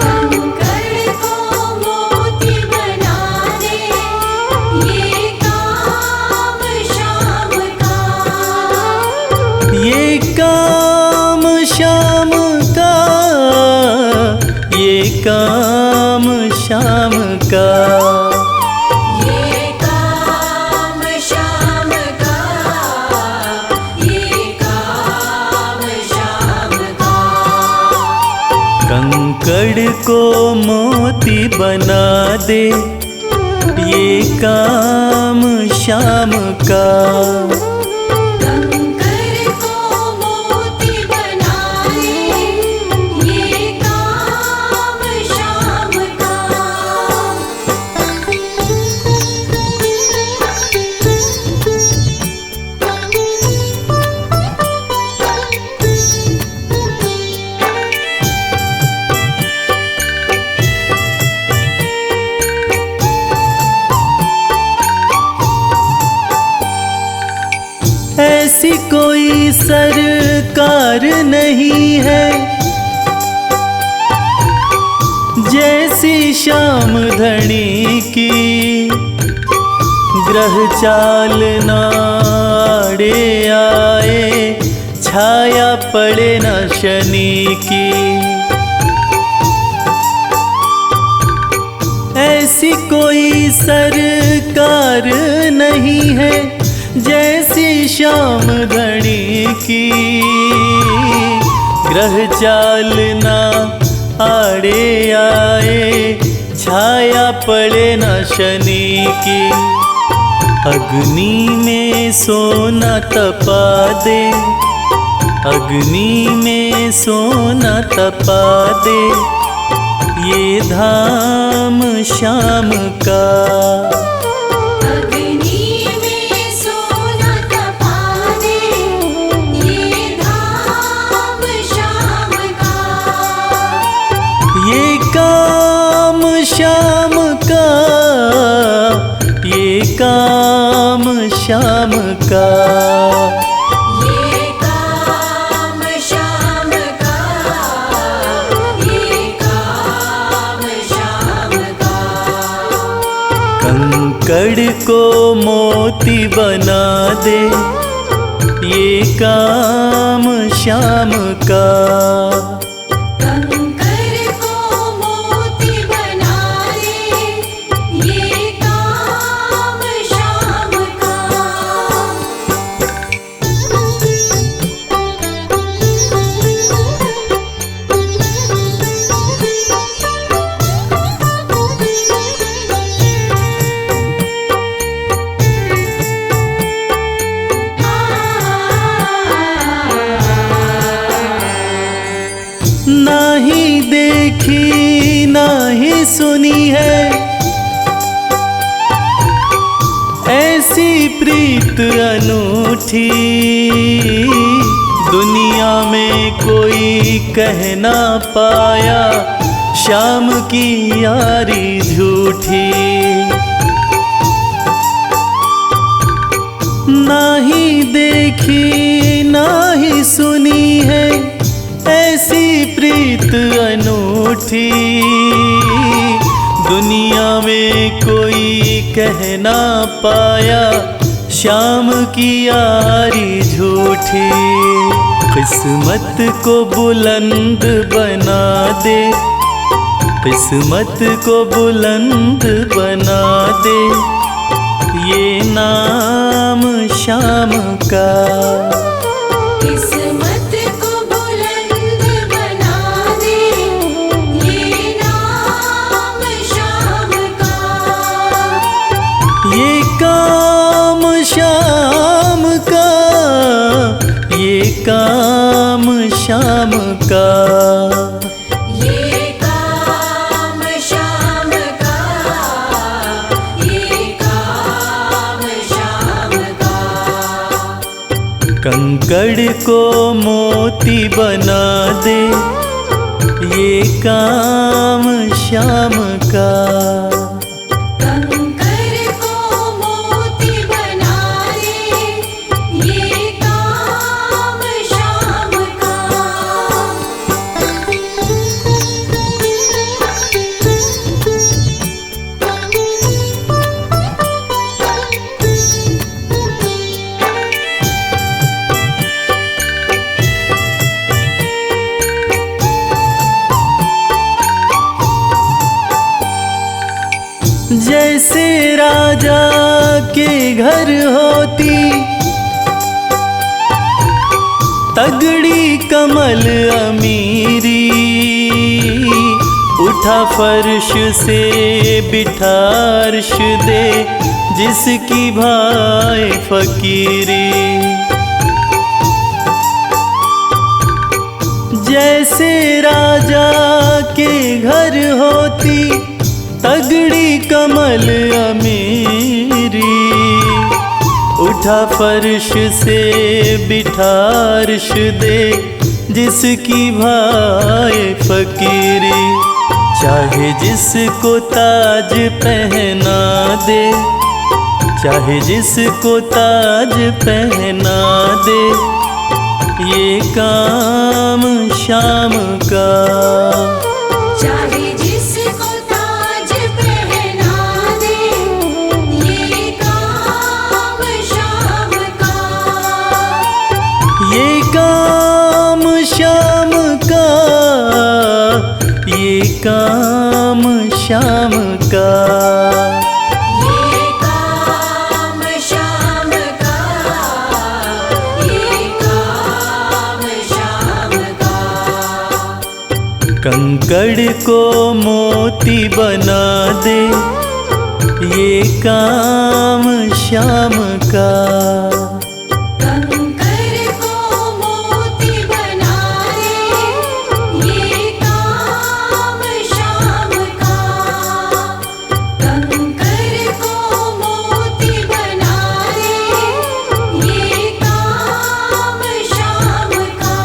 कंकड़ को मोती बना दे ये काम शाम का। ये काम शाम का, ये काम शाम का। कंकड़ को मोती बना दे ये काम शाम का। कंकड़ को मोती बना दे ये काम शाम का। ऐसी कोई सरकार नहीं है जैसी श्याम धनी की। ग्रह चाल नाड़े आए, छाया पड़े न शनि की। ऐसी कोई सरकार नहीं है जैसी श्याम धनी की। ग्रह चाल ना आड़े आए, छाया पड़े न शनि की। अग्नि में सोना तपा दे, अग्नि में सोना तपा दे ये धाम शाम का। ये काम शाम का, ये काम शाम का। ये काम शाम का, ये काम शाम का। कंकड़ को मोती बना दे ये काम शाम का। अनूठी दुनिया में कोई कह ना पाया, श्याम की यारी झूठी। ना ही देखी ना ही सुनी है ऐसी प्रीत अनूठी, दुनिया में कोई कह ना पाया, श्याम की यारी झूठी। किस्मत को बुलंद बना दे, किस्मत को बुलंद बना दे, ये नाम श्याम का। किस्मत को बुलंद बना दे, ये नाम श्याम का। ये काम श्याम का, ये काम श्याम का। ये काम श्याम का, ये काम श्याम का। कंकड़ को मोती बना दे, ये काम श्याम का। कंकर को मोती बना दे, ये काम श्याम का। जैसे राजा के घर होती तगड़ी कमल अमीरी, उठा फर्श से बिठा अर्श दे, जिसकी भाई फकीरी। जैसे राजा के घर होती तगड़ी कमल अमीरी, उठा फर्श से बिठा अर्श दे, जिसकी भाई फकीरी। चाहे जिसको ताज पहना दे, चाहे जिसको ताज पहना दे, ये काम श्याम का। चाहे जिसको ताज पहना दे, ये काम श्याम का। ये काम श्याम का, ये काम श्याम का। ये काम श्याम का, ये काम श्याम का। कंकड़ को मोती बना दे, ये काम श्याम का। कंकर को मोती बना दे, ये काम श्याम का। कंकर को मोती बना दे, ये काम श्याम का।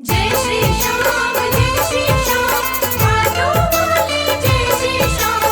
जय श्री श्याम, जय श्री श्याम, मानो बोले जय श्री श्याम।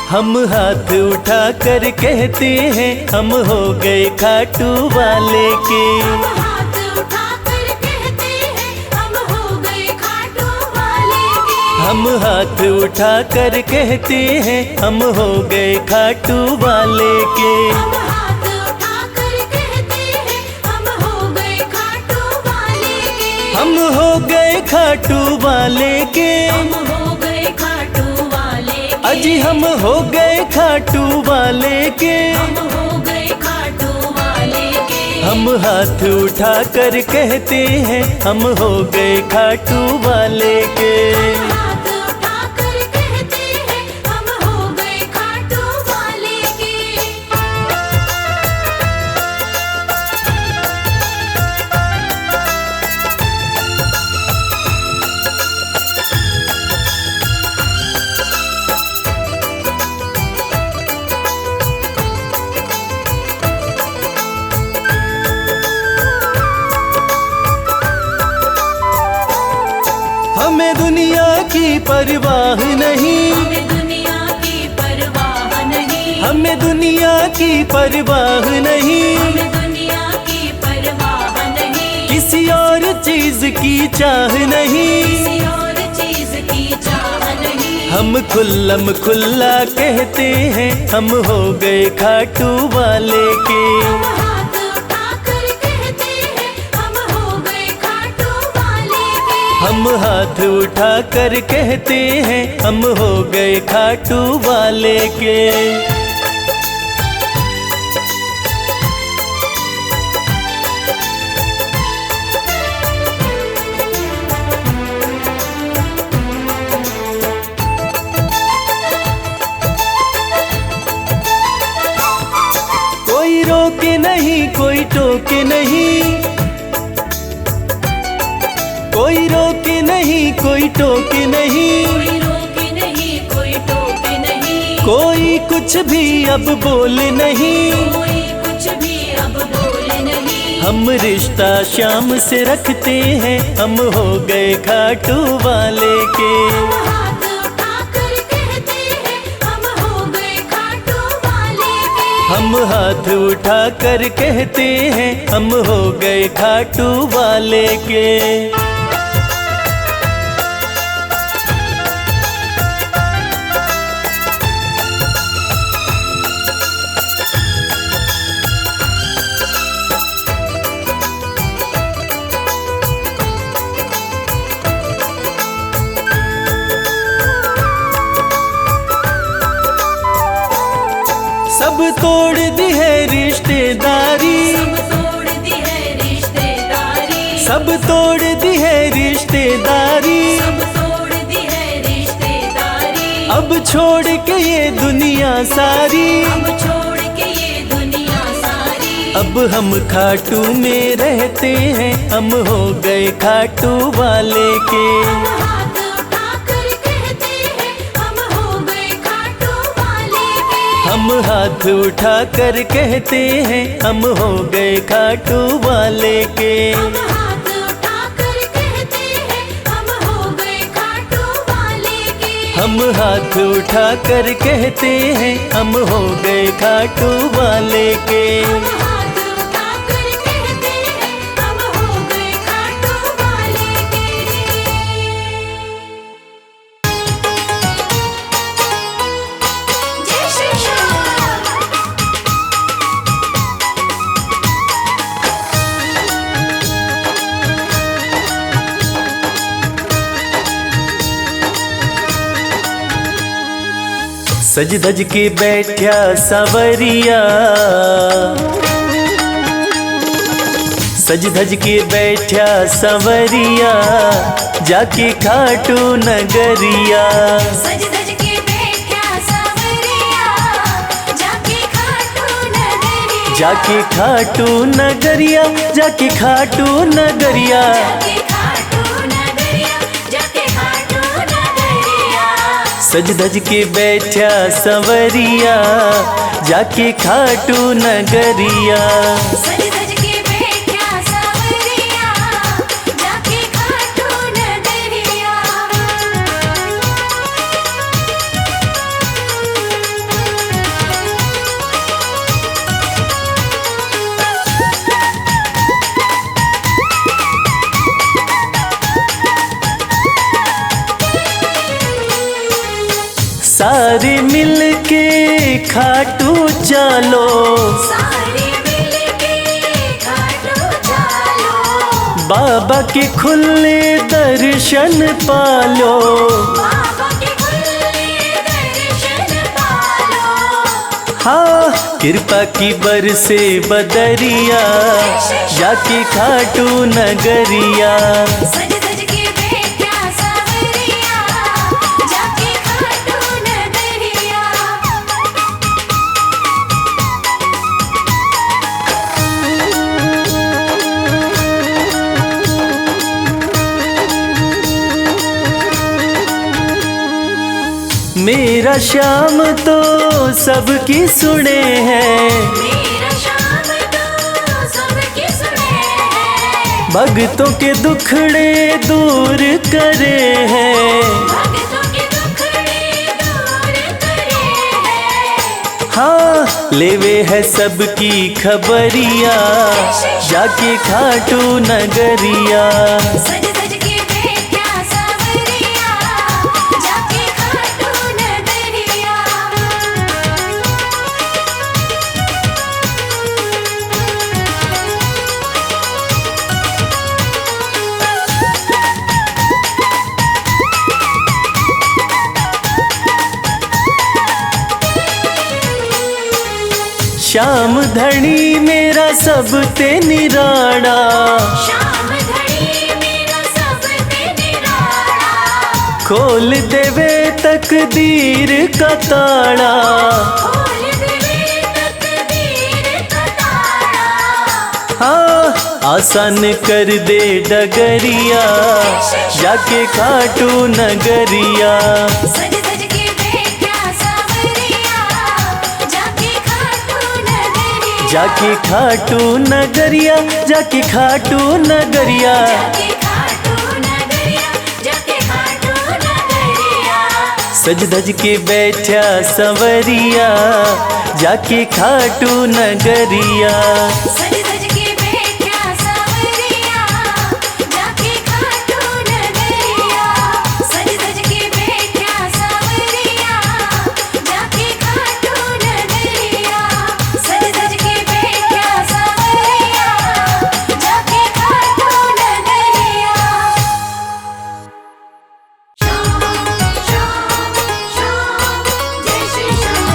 हम हाथ उठा कर कहते हैं, हम हो गए खाटू वाले के। हम हाथ उठाकर कहते हैं, हम हो गए खाटू वाले के। हम हाथ उठा कर कहते हैं, हम हो गए खाटू वाले के। हम हाथ उठाकर कहते हैं, हम हो गए खाटू वाले के। हम हो गए खाटू वाले के। हम हो गए खाटू वाले के। अजी हम हो गए खाटू वाले के। हम हो गए खाटू वाले के। हम हाथ उठा कर कहते हैं हम हो गए खाटू वाले के। हाथ उठाकर कहते हैं हम हो गए खाटू वाले के। हमें दुनिया की परवाह नहीं, हमें दुनिया की परवाह नहीं, हमें दुनिया की परवाह नहीं, हमें दुनिया की परवाह नहीं, किसी और चीज की चाह नहीं। किसी और चीज की चाह नहीं। हम खुल्लम खुल्ला कहते हैं हम हो गए खाटू वाले के। हम हाथ उठाकर कहते हैं हम हो गए खाटू वाले के। हम हाथ उठा कर कहते हैं हम हो गए खाटू वाले के। कोई रोके नहीं कोई टोके नहीं, कोई रोके नहीं कोई टोके नहीं, कोई रोके नहीं कोई टोके नहीं, कोई कुछ भी अब बोले नहीं। कोई कुछ भी अब बोले नहीं। हम रिश्ता शाम से रखते हैं हम हो गए खाटू वाले के। हम हाथ उठाकर कहते हैं हम हो गए खाटू वाले के। हम हाथ उठा कर कहते हैं हम हो गए खाटू वाले के। सब तोड़ दी है रिश्तेदारी, सब तोड़ दी है रिश्तेदारी, सब तोड़ दी है रिश्तेदारी। सब तोड़ दी है रिश्तेदारी। अब छोड़ के ये दुनिया सारी, अब छोड़ के ये दुनिया सारी। अब हम खाटू में रहते हैं हम हो गए खाटू वाले के। हम हाथ उठाकर कहते हैं हम हो गए खाटू वाले के। हम हाथ उठा कर कहते हैं हम हो गए खाटू वाले के। हम हाथ उठाकर कहते हैं हम हो गए खाटू वाले के। हम हाथ उठा कर कहते हैं हम हो गए खाटू वाले के। हम हाथ उठाकर कहते हैं हम हो गए खाटू वाले के। जय श्री श्याम। सज धज के बैठा सवरिया, सज धज के बैठा सवरिया, जाके खाटू नगरिया। सज धज के बैठा सावरिया, जाके खाटू नगरिया। जाके खाटू नगरिया, जाके खाटू नगरिया। जाके खाटू नगरिया, जाके खाटू नगरिया। सज धज के बैठा सवरिया, जाके खाटू नगरिया। सज धज के बैठा सावरिया, जाके खाटू नगरिया। सारे मिल के खाटू चलो, सारे मिलके खाटू चलो। बाबा के खुले दर्शन पालो। बाबा के खुले दर्शन पालो। हाँ कृपा की बरसे बदरिया जाके खाटू नगरिया। सज सज के बैठा सावरिया जाके खाटू नगरिया। मेरा श्याम तो सबकी सुने हैं, मेरा श्याम तो सबकी सुने हैं। भक्तों के दुखड़े दूर करे हैं। भक्तों के दुखड़े दूर करे हैं। हाँ लेवे है सबकी खबरिया जाके खाटू नगरिया। सज सज के बैठा सावरिया जाके खाटू नगरिया। श्याम धनी मेरा सब ते निराड़ा, श्याम धनी मेरा सब ते निराला। खोल देवे तकदीर का ताड़ा। खोल देवे तकदीर का ताला। हाँ आसान कर दे डगरिया जाके खाटू नगरिया। सज सज के बैठा सावरिया जाके खाटू नगरिया। जाके खाटू नगरिया, जाके खाटू नगरिया। जाके खाटू नगरिया जाके खाटू नगरिया। सज धज के बैठा संवरिया जाके खाटू नगरिया। सज सज के बैठा सावरिया जाके खाटू नगरिया। सज सज के बैठा सावरिया जाके खाटू नगरिया। सज सज के बैठा सावरिया जाके खाटू नगरिया। श्याम श्याम श्याम जय श्री श्याम।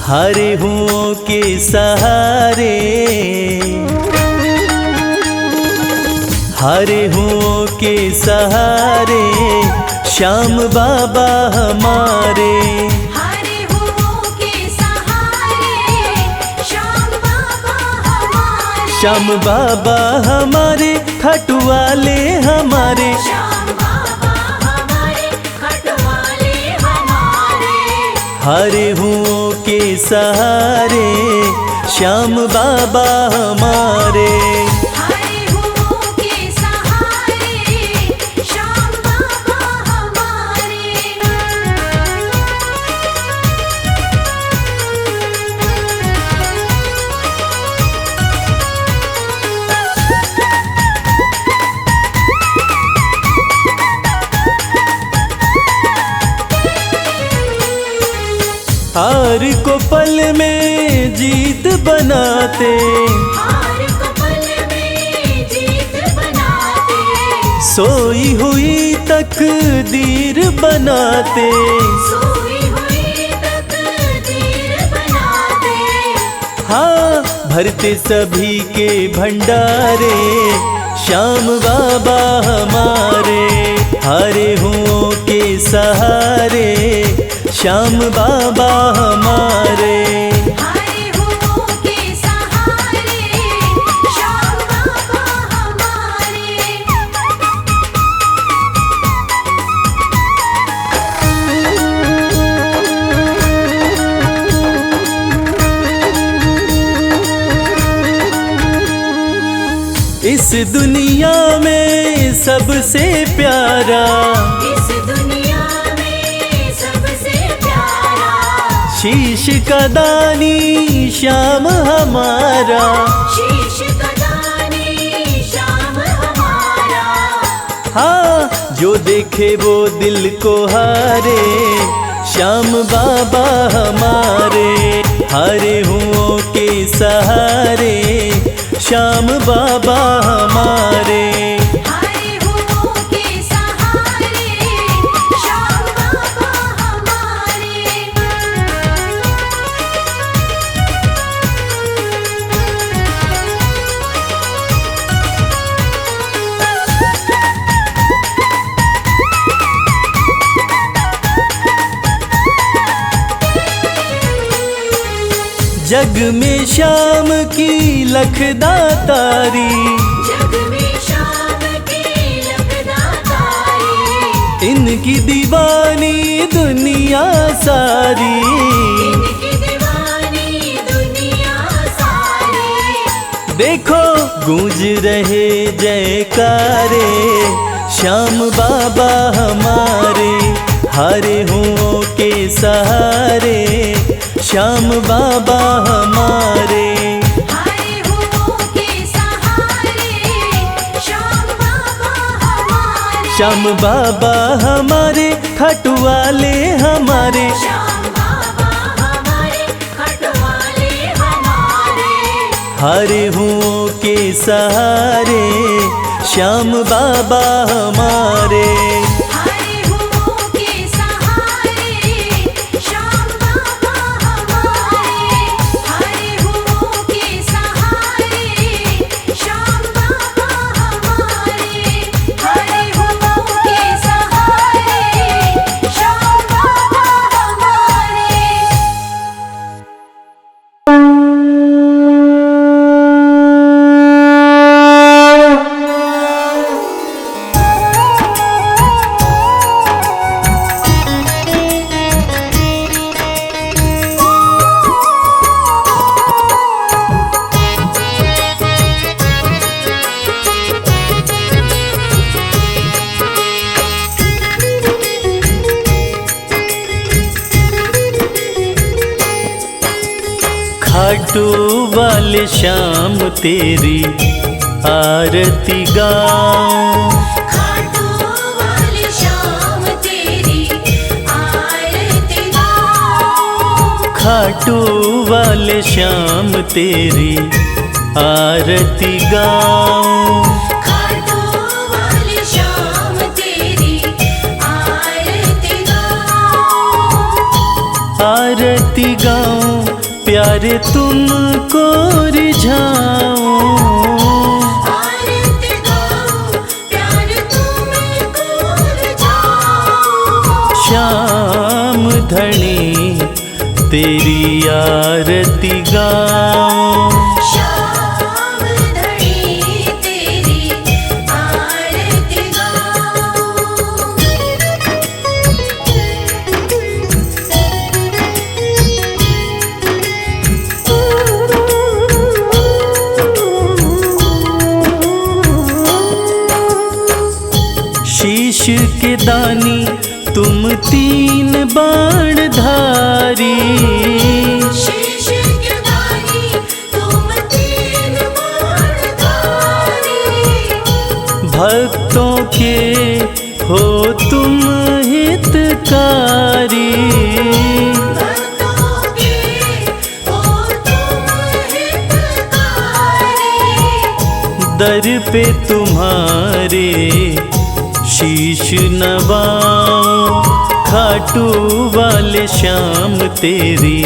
हरे हुओं के सहारे, हरे हुओं के सहारे श्याम बाबा हमारे। हरे हुओं के सहारे श्याम बाबा हमारे। श्याम बाबा हमारे खाटू वाले हमारे। श्याम बाबा हमारे खटवाले हमारे। हरे हुओं के सहारे श्याम बाबा हमारे। हरे हुओं के सहारे श्याम बाबा हमारे। हार को पल में जीत बनाते, हार को पल में जीत बनाते। सोई हुई तकदीर बनाते। सोई हुई तकदीर बनाते। हाँ भरते सभी के भंडारे श्याम बाबा हमारे। हरे हुओं के सहारे श्याम बाबा हमारे। हरे हुओं के सहारे श्याम बाबा हमारे। इस दुनिया में सबसे प्यारा, इस दुनिया में सबसे प्यारा। शीश का दानी श्याम हमारा। शीश का दानी श्याम हमारा। हाँ जो देखे वो दिल को हारे श्याम बाबा हमारे हरे हुओं के सहारे, श्याम बाबा हमारे। हरे हुओं के सहारे श्याम बाबा हमारे। जग में श्याम की लखदातारी, जग में श्याम की लखदातारी, इनकी दीवानी दुनिया सारी। इनकी दीवानी दुनिया सारी। देखो गूंज रहे जयकारे, श्याम बाबा हमारे हरे हुओं के सहारे, श्याम बाबा हमारे। हरे हुओं के सहारे श्याम बाबा हमारे। श्याम बाबा हमारे खाटू वाले हमारे, श्याम बाबा हमारे खटवाले हमारे। हरे हुओं के सहारे, श्याम बाबा हमारे। हरे हुओं के सहारे श्याम बाबा हमारे। हरे हुओं के सहारे श्याम बाबा हमारे। हरे हुओं के सहारे श्याम बाबा हमारे। खाटू वाले श्याम तेरी आरती गाऊं, खाटू वाले श्याम तेरी आरती गाऊं। खाटू वाले श्याम तेरी आरती गाऊं। खाटू वाले श्याम तेरी आरती गाऊं। आरती गाऊं प्यारे तुमको रिझाऊं, आरती गाऊं प्यार तुमको रिझाऊं। श्याम धनी तेरी आरती गाऊं। श्याम धनी तेरी आरती गाऊं। शीश के दानी तुम तीन बाण धारी, शीश के दानी तुम तीन बाणधारी। भक्तों के हो तुम हितकारी। भक्तों के हो तुम हितकारी। दर पे तुम्हारे शीश नवाऊं, खाटू वाले श्याम तेरी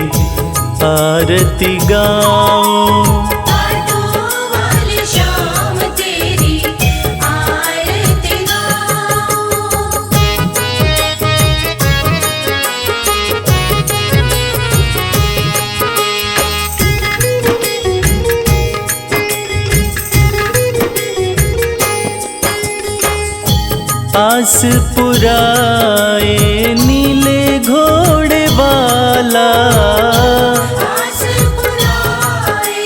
आरती गाऊं। खाटू वाले श्याम तेरी आरती गाऊं। आस पुराए नीले घोड़े वाला, आस पुराए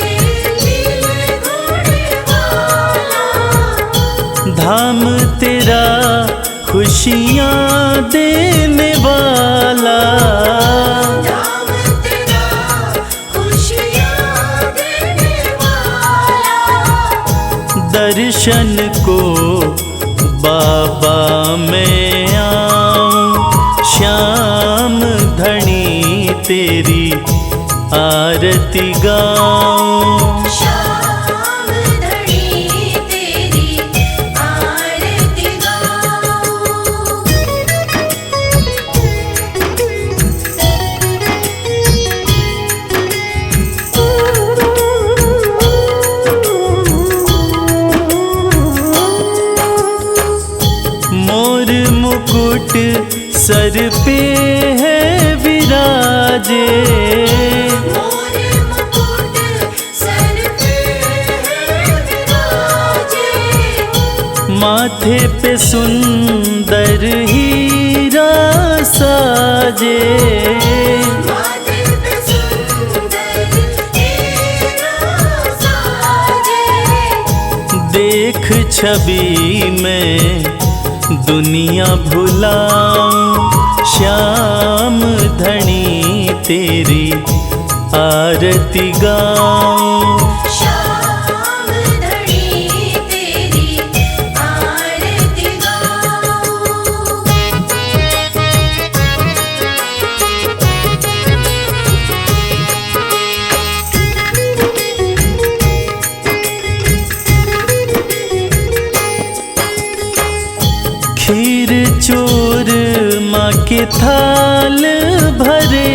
नीले घोड़े वाला। धाम तेरा खुशियाँ देने वाला। धाम तेरा खुशियाँ देने वाला। दर्शन को बाबा मैं आऊं, श्याम तेरी आरती गाऊं। श्याम धनी तेरी आरती गाऊं। मोर मुकुट सर पे है विराजे, मोर मुकुट सर पे विराजे। माथे पे सुंदर हीरा साजे। माथे पे सुंदर हीरा साजे। देख छवि में दुनिया भुलाऊं, श्याम धनी तेरी आरती गाऊं। श्याम धनी तेरी आरती गाऊं। खीर चूर माँ के थाल भरे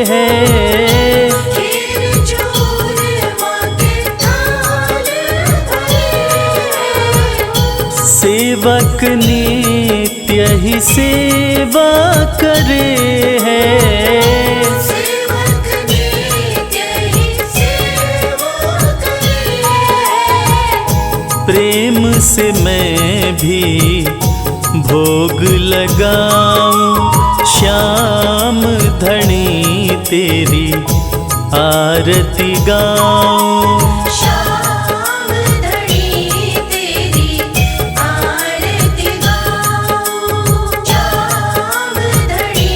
हैं, खीर चूर माँ के थाल भरे। सेवक नित्य ही सेवा करे हैं। सेवक नित्य ही सेवा करे। प्रेम से मैं भी भोग लगाऊं, श्याम धनी तेरी आरती गाऊं। श्याम धनी तेरी आरती गाऊं। श्याम धनी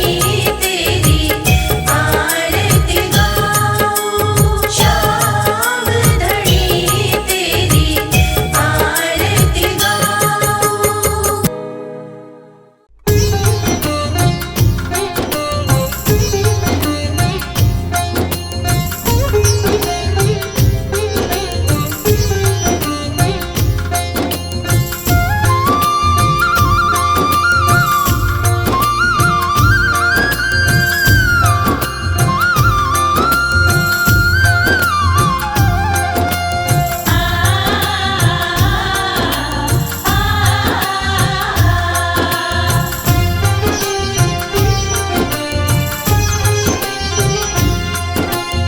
तेरी आरती गाऊं। श्याम धनी तेरी आरती गाऊं।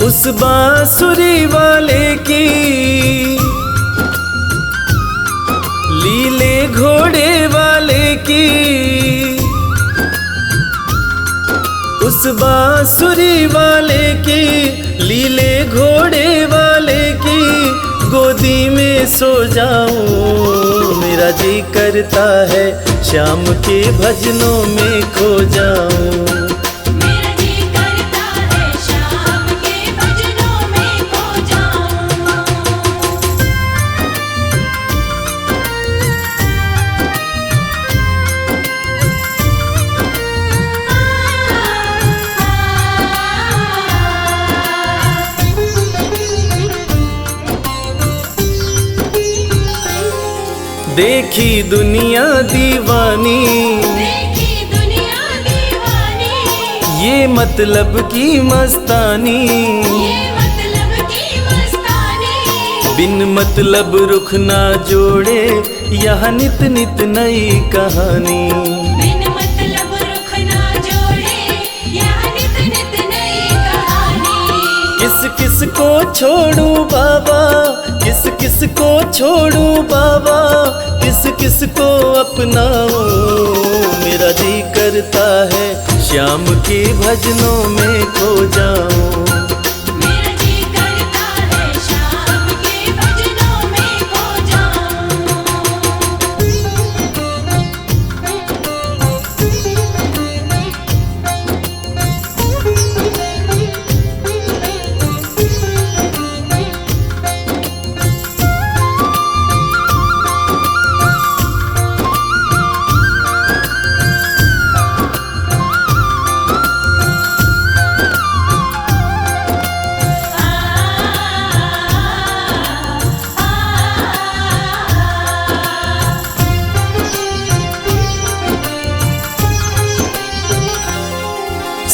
उस बांसुरी वाले की लीले घोड़े वाले की, उस बांसुरी वाले की लीले घोड़े वाले की गोदी में सो जाऊं। मेरा जी करता है श्याम के भजनों में खो जाऊं। मेरा जी करता है श्याम के भजनों में खो जाऊं। देखी दुनिया दीवानी, देखी दुनिया दीवानी। ये मतलब की मस्तानी, ये मतलब की मस्तानी। बिन मतलब रुख ना जोड़े यहाँ नित नित नई कहानी। बिन मतलब रुख ना जोड़े यहाँ नित नित नई कहानी। किस किस को छोड़ूं बाबा, किस किस को छोड़ूं बाबा, किस किस को अपनाऊं। मेरा जी करता है श्याम के भजनों में खो जाऊं। मेरा जी करता है श्याम के भजनों में खो जाऊं।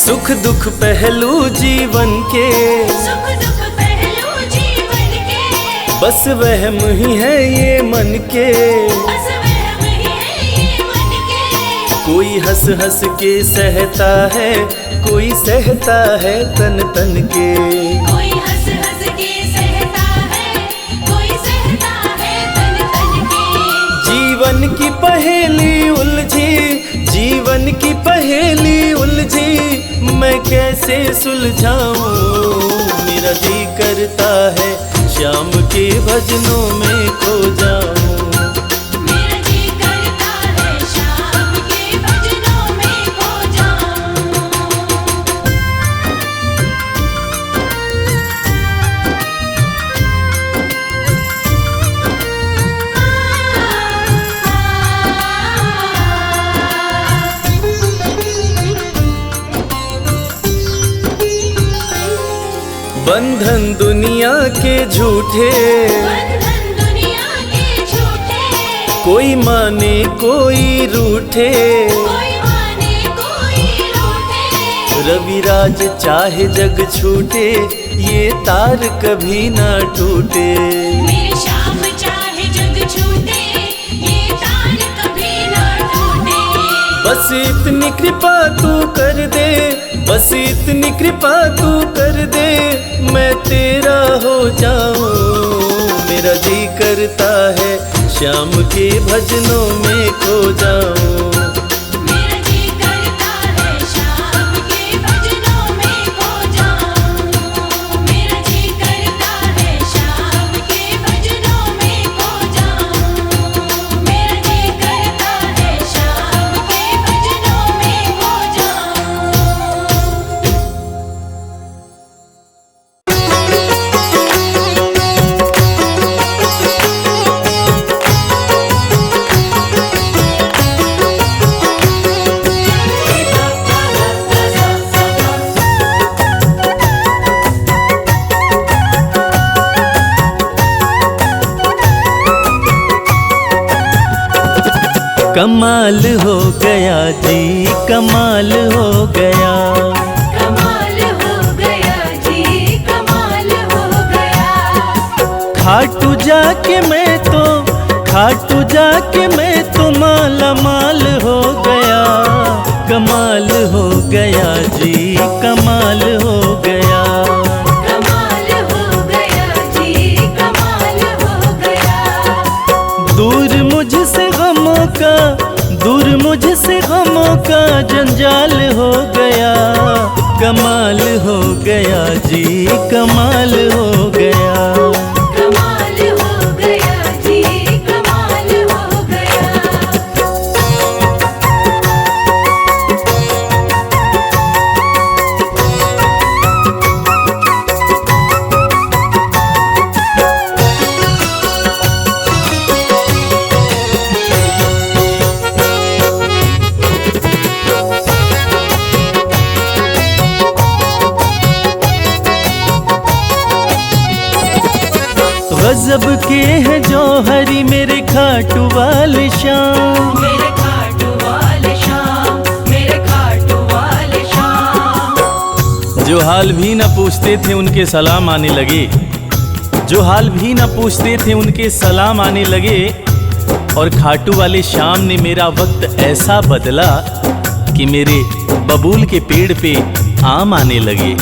सुख दुख पहलू जीवन के, सुख दुख पहलू जीवन के, बस वहम ही है ये मन के। बस वहम ही है ये मन के। कोई हंस हंस के सहता है, कोई सहता है तन तन के। कोई हंस हंस के सहता है, कोई सहता है तन तन के। जीवन की पहेली उलझी, जीवन की पहेली उलझी, मैं कैसे सुलझाऊं। मेरा जी करता है श्याम के भजनों में खो जाऊं। मेरा जी करता है शाम के भजनों में खो जाऊं। बंधन दुनिया के झूठे, बंधन दुनिया के झूठे, कोई माने कोई रूठे। कोई माने कोई रूठे। रविराज चाहे जग छूटे, ये तार कभी ना टूटे। मेरे श्याम चाहे जग छूटे, ये तार कभी ना टूटे। बस इतनी कृपा तू कर दे, बस इतनी कृपा तू कर दे, मैं तेरा हो जाऊं। मेरा जी करता है श्याम के भजनों में खो जाऊं। मेरा जी करता है शाम के भजनों में खो जाऊं। मेरा जी करता है शाम के भजनों में खो जाऊं। मेरा जी करता है शाम के भजनों में खो जाऊं। कमाल हो गया जी, कमाल हो गया। कमाल हो गया जी, कमाल हो गया। खाटू जाके मैं तो, खाटू जाके मैं तो माला माल हो गया। कमाल हो गया जी, कमाल हो गया। कमाल हो गया जी, कमाल हो गया। दूर मुझसे गमों का, दूर मुझसे गमों का जंजाल हो गया। कमाल हो गया जी, कमाल हो गया। कमाल हो गया जी, कमाल हो गया। गजब के हैं जौहरी मेरे खाटू वाले श्याम। मेरे खाटू वाले शाम, मेरे खाटू वाले शाम। जो हाल भी न पूछते थे उनके सलाम आने लगे, जो हाल भी न पूछते थे उनके सलाम आने लगे। और खाटू वाले श्याम ने मेरा वक्त ऐसा बदला कि मेरे बबूल के पेड़ पे आम आने लगे।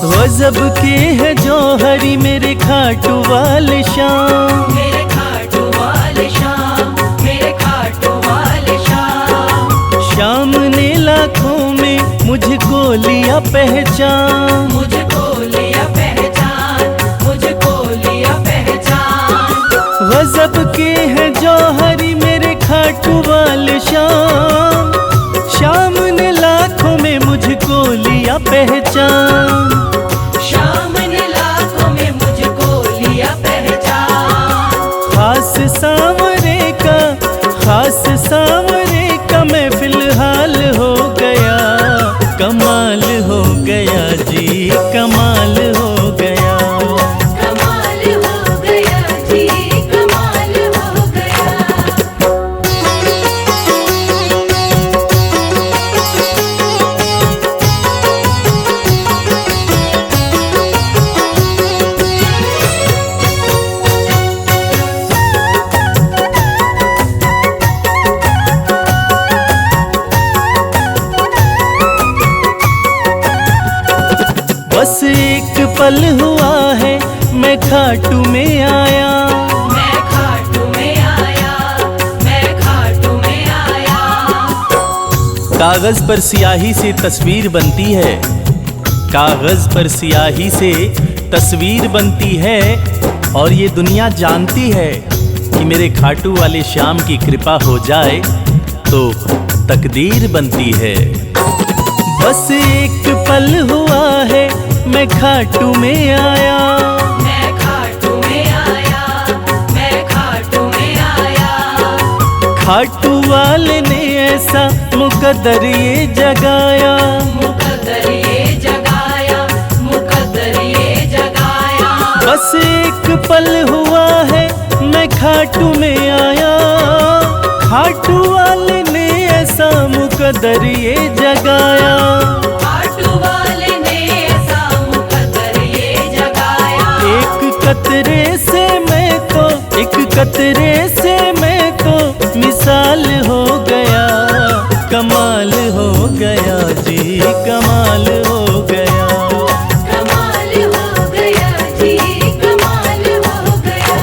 गजब के हैं जौहरी मेरे खाटू वाले श्याम। मेरे खाटू वाले शाम, मेरे खाटू वाले शाम। श्याम ने लाखों में मुझको लिया पहचान। मुझको लिया पहचान, मुझको लिया पहचान। गजब के हैं जौहरी मेरे खाटू वाले श्याम। श्याम ने लाखों में मुझको लिया पहचान। शाम ने लाखों में मुझको लिया पहचान। खास सांवरे का, खास सांवरे का मैं फिलहाल हो गया। कमाल हो गया जी, कमाल हो गया। कमाल हो गया जी, कमाल हो गया। पल हुआ है मैं खाटू में आया। मैं खाटू में आया, मैं खाटू में आया। कागज पर स्याही से तस्वीर बनती है, कागज पर स्याही से तस्वीर बनती है, और ये दुनिया जानती है कि मेरे खाटू वाले श्याम की कृपा हो जाए तो तकदीर बनती है। बस एक पल हुआ है मैं खाटू में आया। मैं खाटू में आया, मैं खाटू में आया। खाटू वाले ने ऐसा मुकद्दर ये जगाया, मुकद्दर ये जगाया, मुकद्दर ये जगाया। बस एक पल हुआ है मैं खाटू में आया। खाटू वाले ने ऐसा मुकद्दर ये जगाया। खाटू वाले ने ऐसा मुकद्दर ये जगाया। एक कतरे से मैं तो, एक कतरे से मैं तो मिसाल हो गया। कमाल हो गया जी, कमाल हो गया। कमाल हो गया जी, कमाल हो गया।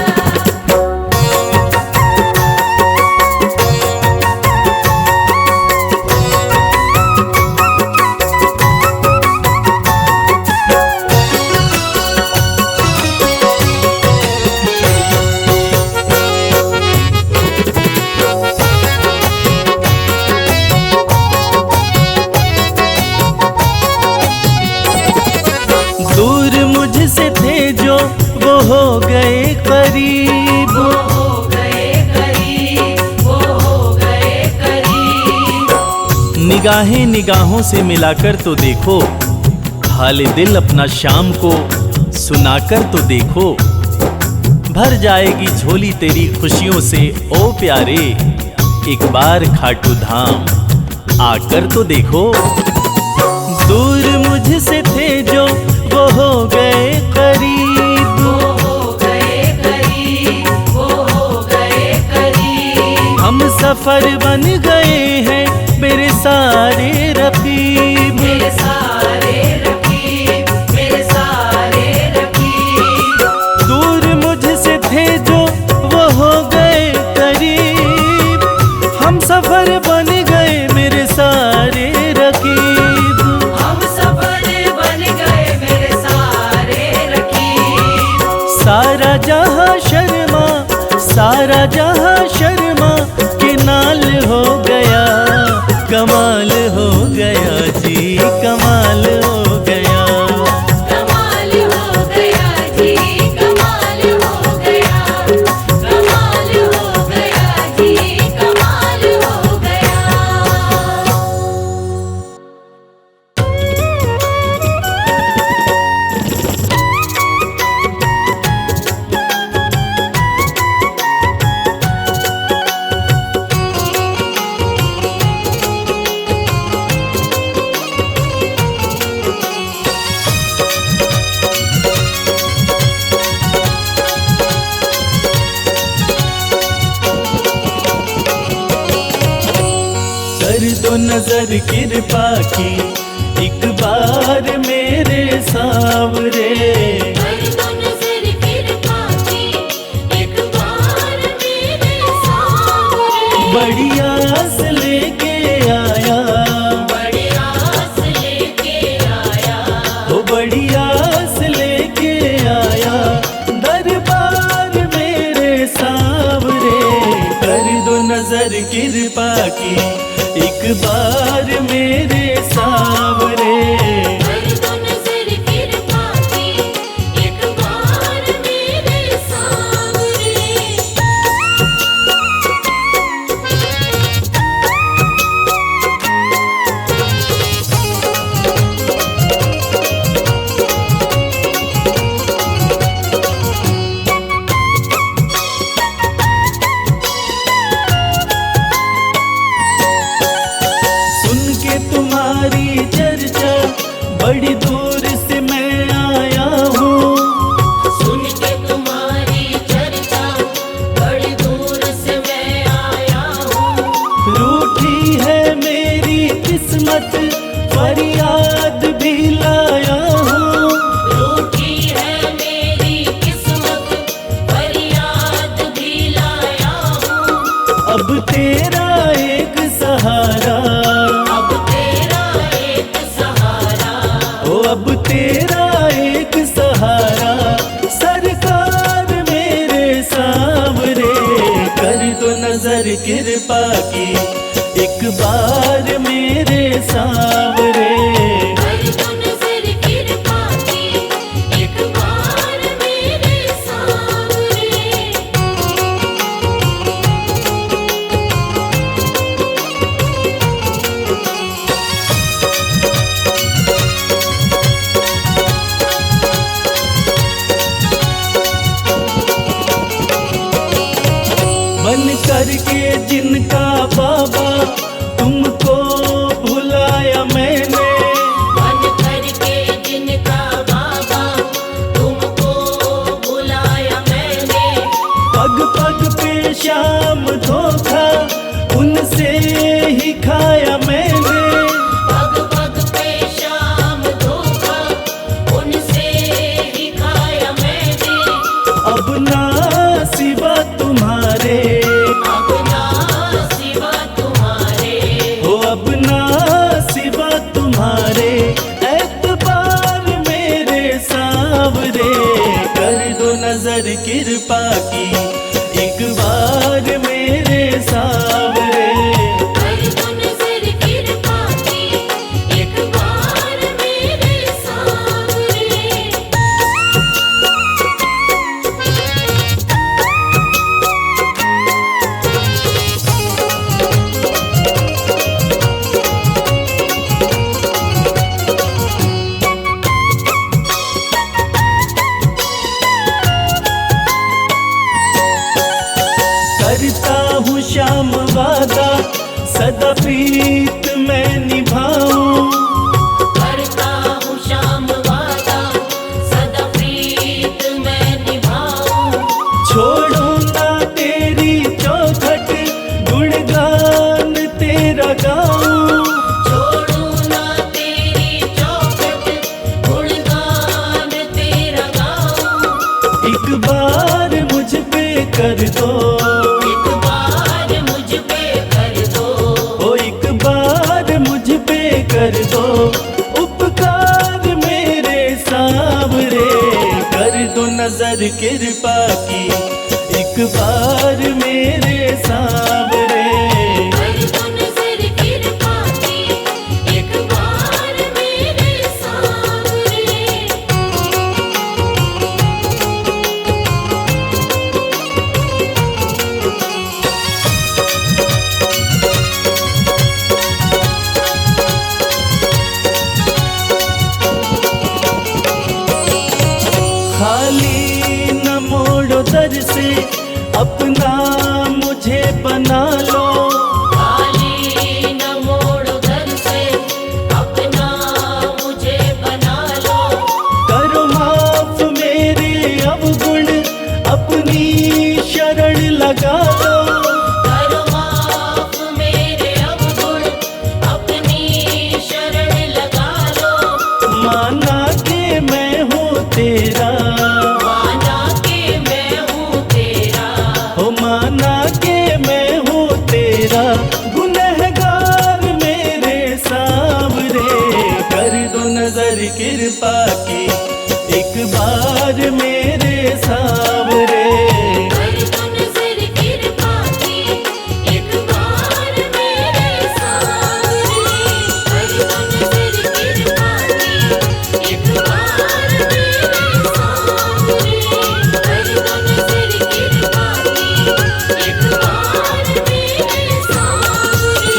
दूर मुझसे थे जो वो हो गए करीब। वो हो गए करीब, वो हो गए करीब। निगाहें निगाहों से मिलाकर तो देखो, हाल दिल अपना शाम को सुनाकर तो देखो। भर जाएगी झोली तेरी खुशियों से ओ प्यारे, एक बार खाटू धाम आकर तो देखो। दूर मुझसे थे जो वो हो गए करीब। वो हो गए करीब, वो हो गए करीब। हम सफर बन गए हैं मेरे सारे रकीब। मेरे सारे रकीब, मेरे सारे रकीब। दूर मुझसे थे जो वो हो गए करीब। हम सफर बन गए मेरे सारे रकीब। हम सफर बन गए मेरे सारे रकीब। सारा जहां शर्मा, सारा जहां शर्मा के नाल हो गया। कमाल हो गया जी, कमाल हो गया। कमाल हो गया जी, कमाल हो गया। कमाल हो गया जी, कमाल हो गया। कर दो नजर कृपा की एक बार मेरे सावरे। कर दो नजर कृपा की एक बार मेरे सामने। बड़ी आस लेके आया, बड़ी आस लेके आया। वो बड़ी आस लेके आया। दरबार मेरे सावरे। कर दो नजर कृपा की एक बार मेरे सावरे। कर दो नजर कृपा की एक बार मेरे सामने। सुन के तुम्हारी चर्चा बड़ी दूर से मैं आया हूँ। सुन के तुम्हारी चर्चा बड़ी दूर से मैं आया हूँ। रूठी है मेरी किस्मत फरियाद भी लाया हूँ। रूठी कृपा की एक बार मेरे सांवरे। कर दो नजर कृपा की एक बार मेरे सांवरे। बन करके जिनका बाबा तुमको भुलाया मैंने। बन करके जिनका बाबा तुमको बुलाया मैंने। पग पग पे शाम धोखा उनसे ही खाया मैंने। पग पग पे शाम धोखा उनसे ही खाया मैंने। अब ना सिवा तुम्हारे, अब ना सिवा तुम्हारे। हो अब ना सिवा तुम्हारे एतबार मेरे सांवरे। कर दो नजर कृपा की एक बार मेरे सांवरे। कर दो नजर कृपा की एक बार मेरे सांवरे। करता हूँ श्याम वादा सदा प्रीत मैं निभाऊं। करता हूँ श्याम वादा सदा प्रीत मैं निभाऊं। छोड़ो ना तेरी चौखट गुणगान तेरा गाऊं। छोड़ू ना तेरी चौखट गुणगान तेरा गाऊं। एक बार मुझ पे कर दो, एक बार मुझ पे कर दो। ओ एक बार मुझ पे कर दो उपकार मेरे सांवरे। कर दो नजर कृपा की एक बार मेरे सांवरे। कर दो नजर कृपा की एक बार मेरे सांवरे। खाली न मोड़ो दर से अपना मुझे बना लो। खाली न मोड़ो दर से अपना मुझे बना लो। करो माफ मेरे अवगुण अपनी शरण लगा लो। करो माफ मेरे अवगुण अपनी शरण लगा लो। माना के मैं हूँ तेरा, माना के मैं हूँ तेरा। हो माना के मैं हूँ तेरा गुनहगार मेरे सांवरे। कर दो नजर कृपा की एक बार मेरे सांवरे। कर दो नजर कृपा की एक बार मेरे सांवरे। कर दो नजर कृपा की एक बार मेरे सांवरे। कर दो नजर कृपा की एक बार मेरे सांवरे।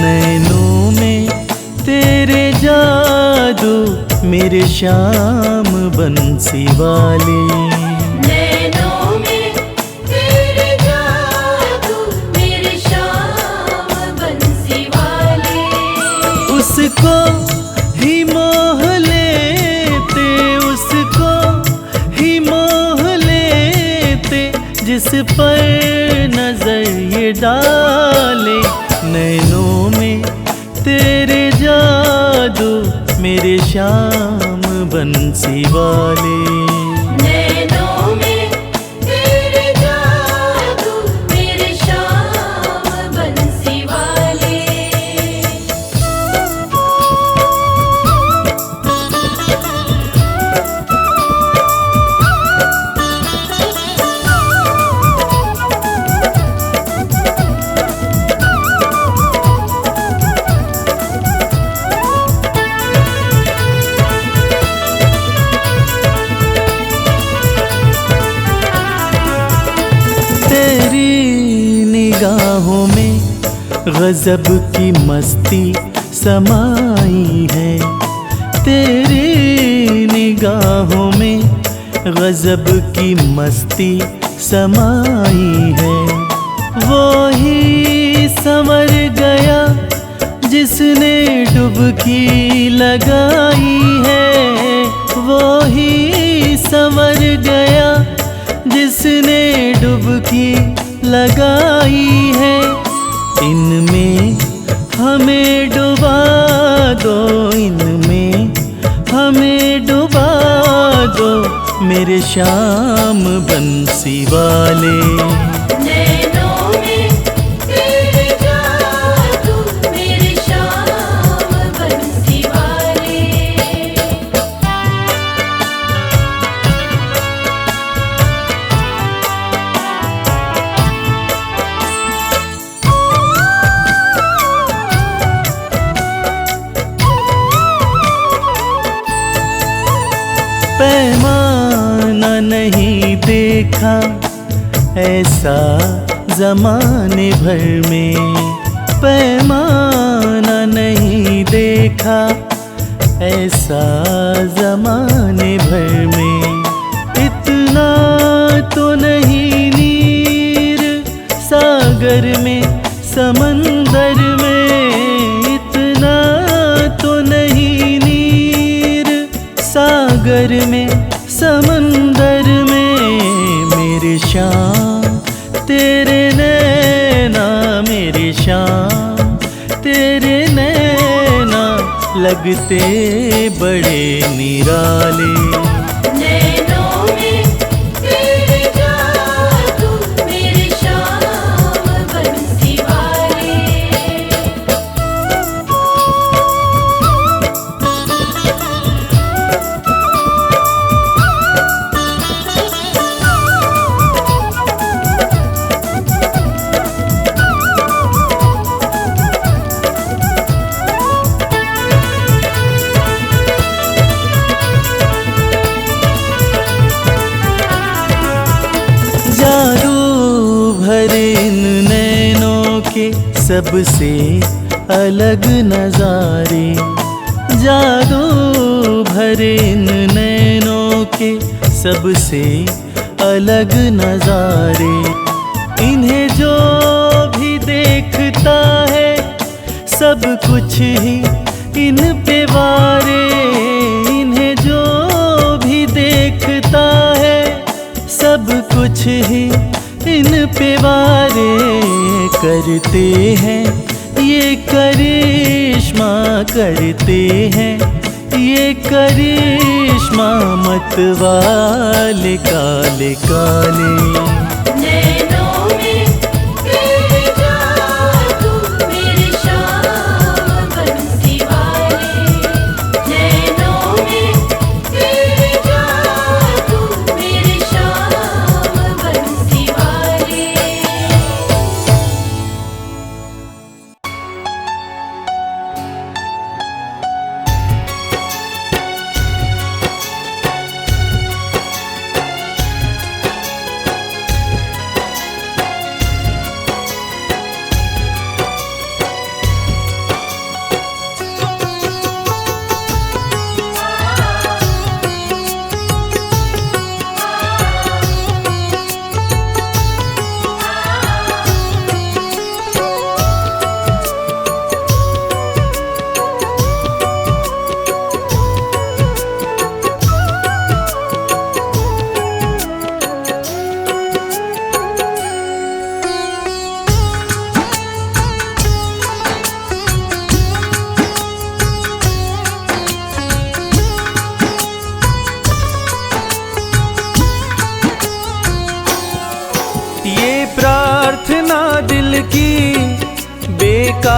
नैनों में तेरे जादू मेरे श्याम बंसी वाले। नैनों में तेरे जादू मेरे श्याम बंसी वाले। उसको ही मोह लेते, उसको ही मोह लेते किस पर नजर ये डाले, नैनों में तेरे जादू मेरे श्याम बंसी वाले। नैनों में तेरे जादू मेरे श्याम बंसी वाले। तेरी निगाहों में गजब की मस्ती समाई है, तेरी निगाहों में गजब की मस्ती समाई है। वो ही संवर गया जिसने डुबकी लगाई है, वो ही संवर गया जिसने डुबकी लगाई है। इनमें हमें डुबा दो, इनमें हमें डुबा दो मेरे श्याम बंसी वाले। नैनों में तेरे जादू मेरे श्याम बंसी वाले। पैमाना नहीं देखा ऐसा जमाने भर में, पैमाना नहीं देखा ऐसा जमाने भर में। इतना तो नहीं नीर सागर में समंदर में, इतना तो नहीं नीर सागर में समंदर में। मेरे श्याम तेरे नैना, मेरे श्याम तेरे नैना लगते बड़े निराले। नैनों में तेरे जादू मेरे श्याम बंसी वाले। जादू भरे इन नैनों के सबसे अलग नजारे, जादू भरे इन नैनों के सबसे अलग नजारे। इन्हें जो भी देखता है सब कुछ ही इन पे वारे, इन्हें जो भी देखता है सब कुछ ही इन पे वारे। करते हैं ये करिश्मा, करते हैं ये करिश्मा मत वाले काले काले। नैनों में तेरे जादू मेरे श्याम बंसी वाले। नैनों में तेरे जादू मेरे श्याम बंसी वाले।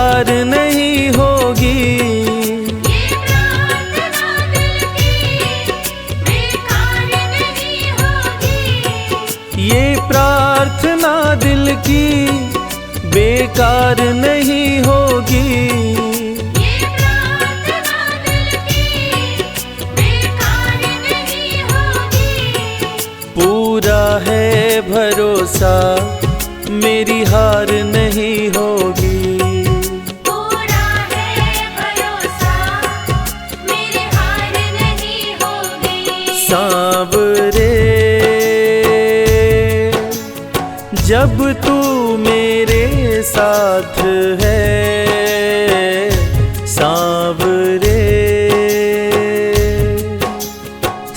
बेकार नहीं होगी। ये प्रार्थना दिल की बेकार नहीं होगी। ये प्रार्थना दिल की बेकार नहीं होगी। ये प्रार्थना दिल की बेकार नहीं होगी। पूरा है भरोसा मेरी हार नहीं होगी। पूरा है भरोसा मेरी हार नहीं होगी। सांवरे जब तू मेरे साथ है, सांवरे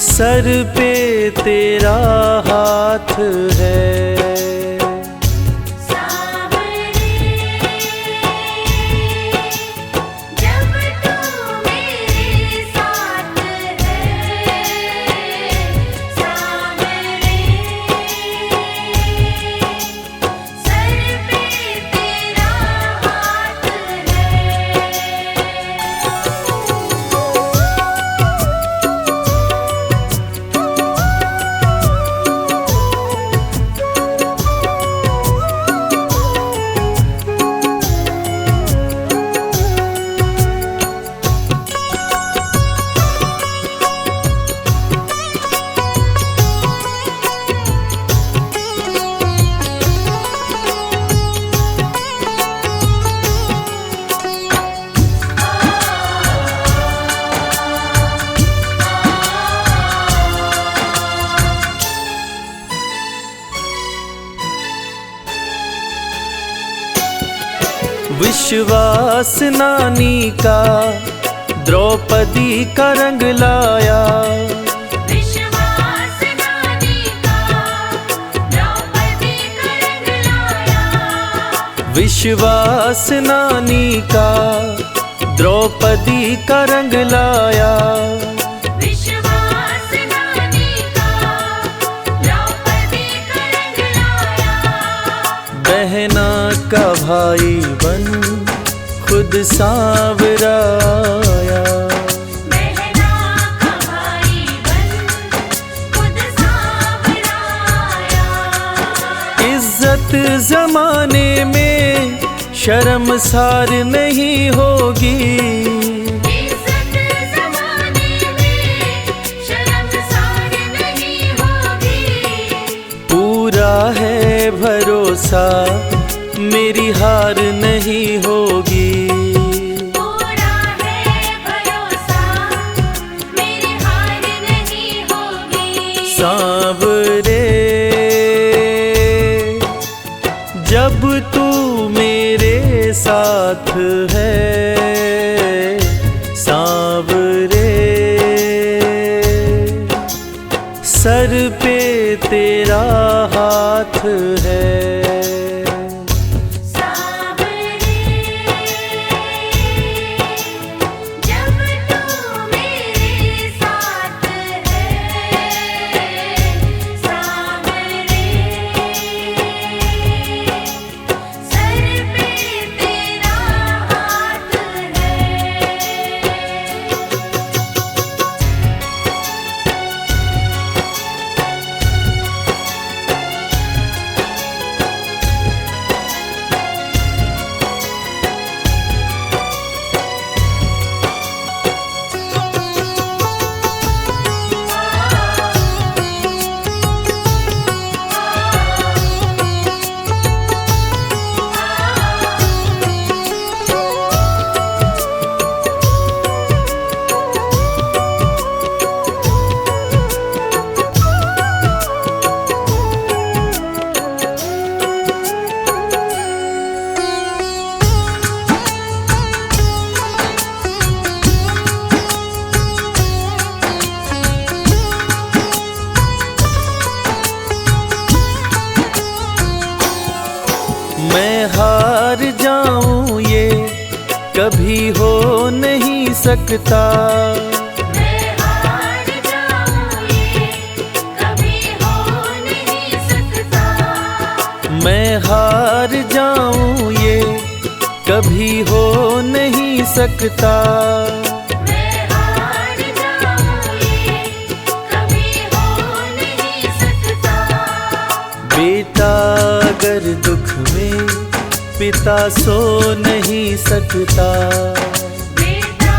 सर पे तेरा हाथ है। सांवरे जब तू मेरे साथ है, सांवरे सर पे तेरा हाथ है। विश्वास नानी का द्रौपदी का रंग लाया। विश्वास नानी का द्रौपदी का रंग लाया। विश्वास नानी का द्रौपदी का रंग लाया। विश्वास नानी का द्रौपदी का रंग लाया। बहना का भाई बन खुद सांवरा आया। बहना का भाई बन खुद सांवरा आया। इज्जत जमाने में शर्मसार नहीं होगी। इज्जत ज़माने में शर्मसार नहीं होगी। पूरा है भरोसा मेरी हार नहीं होगी। पूरा है भरोसा मेरी हार नहीं होगी। सांवरे जब तू मेरे साथ है, सांवरे सर पे तेरा हाथ है। सांवरे जब तू मेरे साथ है, सांवरे सर पे तेरा हाथ है। मैं हार जाऊं ये कभी हो नहीं सकता। मैं हार जाऊं ये कभी हो नहीं सकता। मैं हार जाऊं ये कभी हो नहीं सकता। मैं हार जाऊं ये कभी हो नहीं सकता। बेटा अगर दुख में पिता सो नहीं सकता। बेटा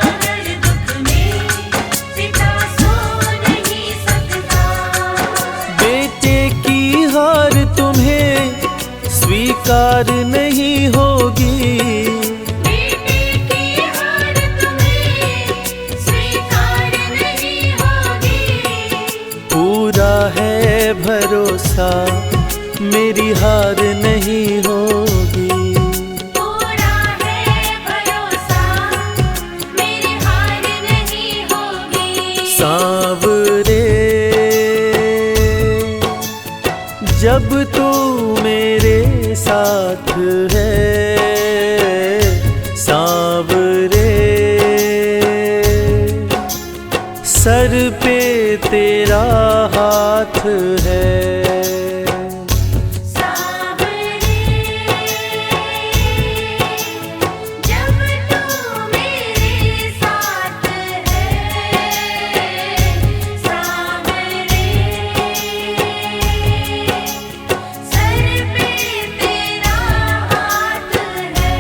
अगर दुख में पिता सो नहीं सकता। बेटे की हार तुम्हें स्वीकार नहीं होगी। बेटे की हार तुम्हें स्वीकार नहीं होगी। पूरा है भरोसा मेरी हार नहीं होगी। पूरा है भरोसा मेरी हार नहीं होगी। सांवरे जब तू मेरे साथ है, सांवरे सर पे तेरा हाथ है। सांवरे जब तू मेरे साथ है। सांवरे सर पे तेरा हाथ है।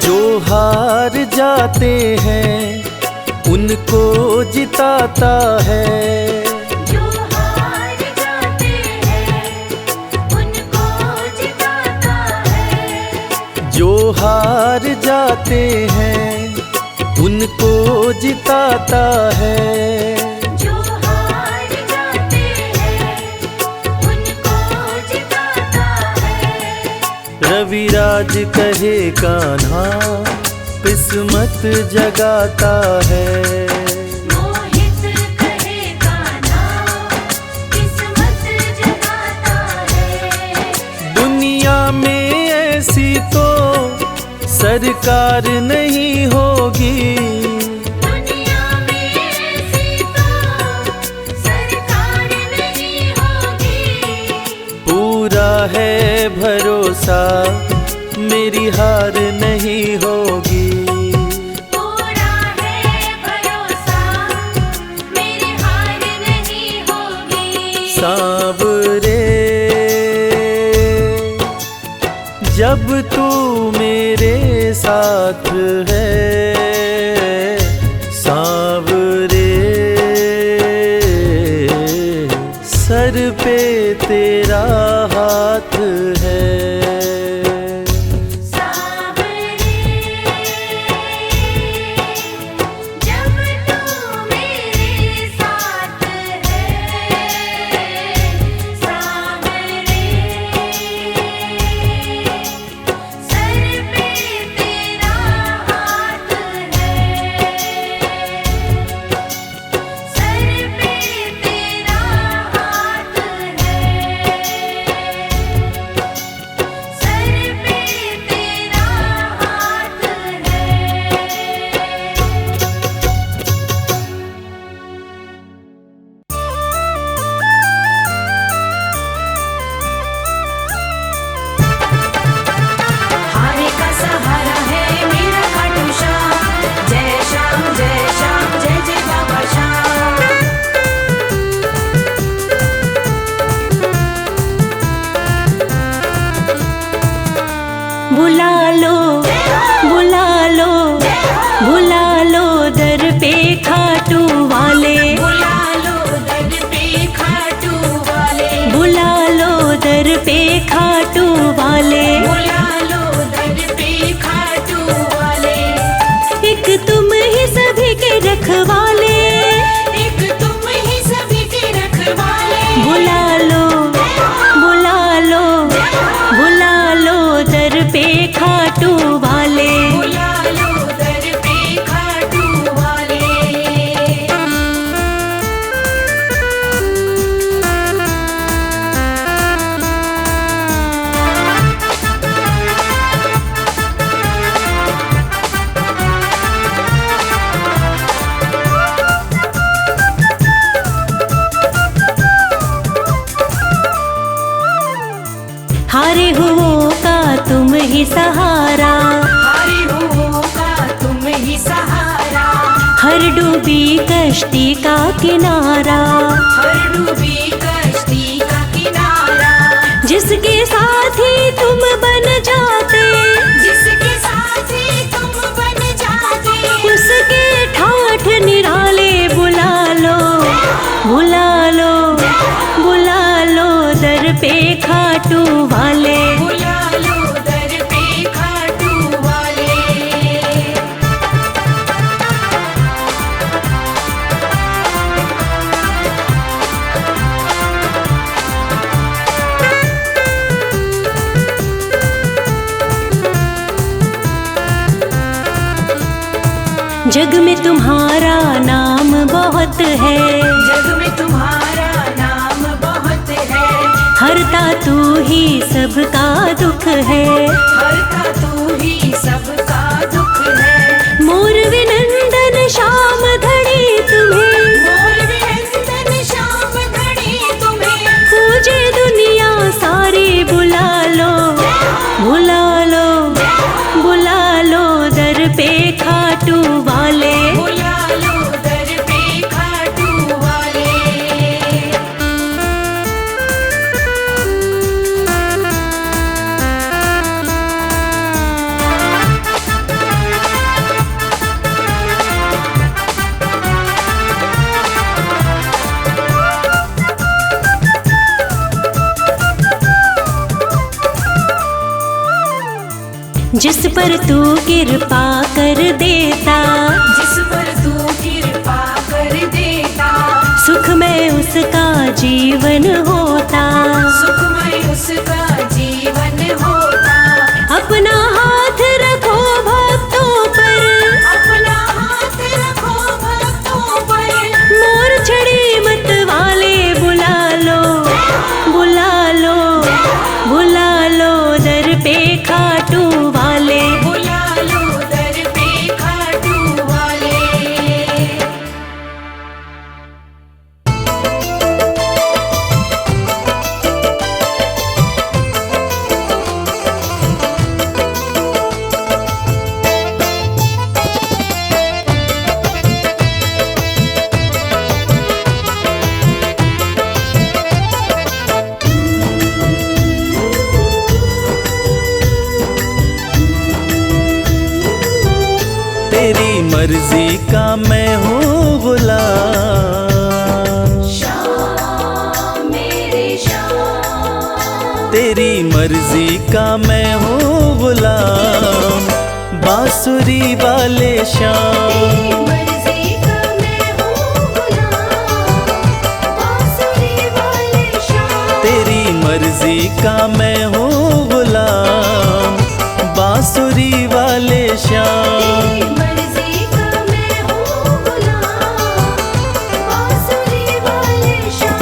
जो हार जाते हैं उनको जिताता है। जो हार जाते हैं उनको जिताता है। जो हार जाते हैं उनको जिताता है। जो हार जाते हैं उनको जिताता है। रविराज कहे कान्हा किस्मत जगाता है। मोहित कहे कान्हा किस्मत जगाता है। दुनिया में ऐसी तो सरकार नहीं होगी। दुनिया में ऐसी तो सरकार नहीं होगी। पूरा है भरोसा मेरी हार नहीं होगी। पूरा है भरोसा मेरी हार नहीं होगी। सांवरे जब तू मेरे साथ है, सांवरे सर पे तेरा हाथ है। सांवरे जब तू मेरे साथ है। सांवरे सर पे तेरा हाथ है। सर पे तेरा हाथ है। सर पे तेरा हाथ है। हारे का सहारा है मेरा खाटू श्याम। जय श्याम जय श्याम जय जय बाबा श्याम। बुला लो बुला लो बुला लो दर पे खाटू वाले। बुला लो दर पे खाटू वाले। बुला लो दर पे खाटू वाले। बुला लो दर पे खाटू वाले। रखवाले, एक तुम ही सभी के रखवाले। बुला लो, बुला लो, बुला लो दर पे खाटू वाले। बुला लो दर पे खाटू वाले। हारे हुओं का तुम ही सहारा, हारे हुओं का तुम ही सहारा। हर डूबी कश्ती का किनारा, हर डूबी कश्ती का किनारा। जिसके साथी तुम बन जाते, जिसके साथी तुम बन जाते। उसके ठाठ निराले। बुला लो, बुला लो, बुला लो दर पे खाटू वाले। बुला लो दर पे खाटू वाले। जग में तुम्हारा नाम बहुत है, जग में तुम्हारा नाम बहुत है। हरता तू ही सबका दुख है। हरता तू ही सबका दुख है। मोर विनंदन श्याम धड़ी तुम्हें, मोर विनंदन श्याम धड़ी तुम्हें। पूजे दुनिया सारी। बुला लो, बुला लो, बुला लो दर पे खाटू वाले। बुला लो दर पे खाटू वाले। जिस पर तू कृपा कर देता, जिस पर तू कृपा कर देता। सुख में उसका जीवन होता। सुखमय उसका जीवन होता। अपना हाथ रखो भक्तों पर, अपना हाथ रखो भक्तों पर। मोर छड़ी मत वाले। बुला लो, बुला लो, बुला लो दर पे खाटू वाले। बुला लो दर पे खाटू वाले। तेरी मर्जी का मैं हूँ गुलाम, श्याम मेरे श्याम। तेरी मर्जी का मैं हूँ गुलाम, बांसुरी वाले श्याम। मर्जी का मैं हूँ गुलाम, बांसुरी वाले श्याम। तेरी मर्जी का मैं हूँ गुलाम, बांसुरी वाले श्याम। मर्जी का मैं हूँ गुलाम, बांसुरी वाले श्याम।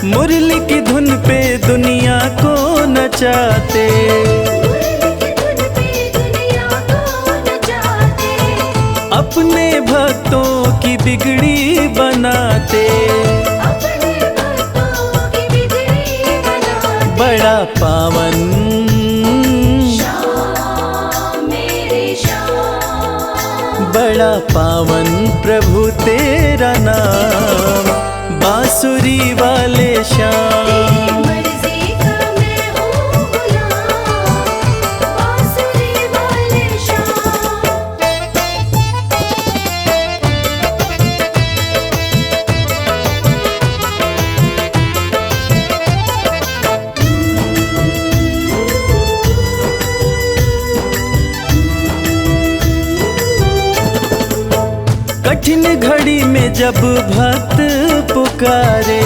मुरली की धुन पे दुनिया को नचाते, अपने भक्तों की बिगड़ी बनाते। बड़ा पावन बड़ा पावन प्रभु तेरा नाम, बांसुरी वाले श्याम। मर्जी का मैं हूँ कठिन घड़ी में जब भक्त पुकारे,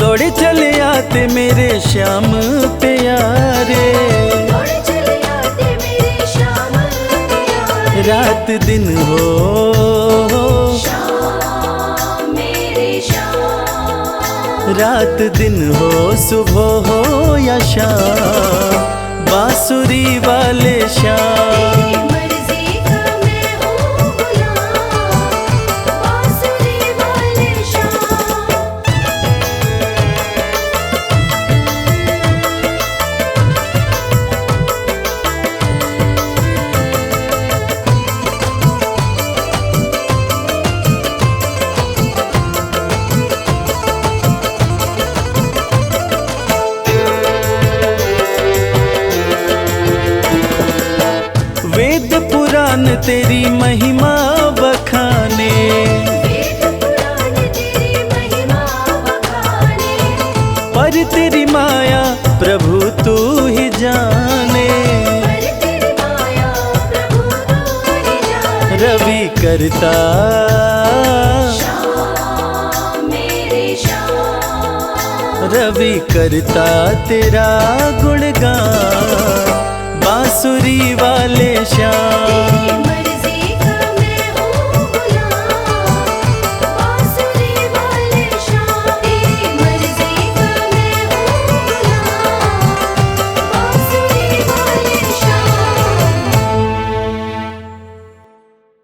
दौड़े चले आते मेरे श्याम प्यारे। रात दिन हो रात दिन हो, सुबह हो या शाम, बांसुरी वाले श्याम। वेद पुराण तेरी महिमा बखाने, पर तेरी माया प्रभु तू ही जाने। रवि करता रवि करता तेरा गुणगान, बांसुरी वाले श्याम।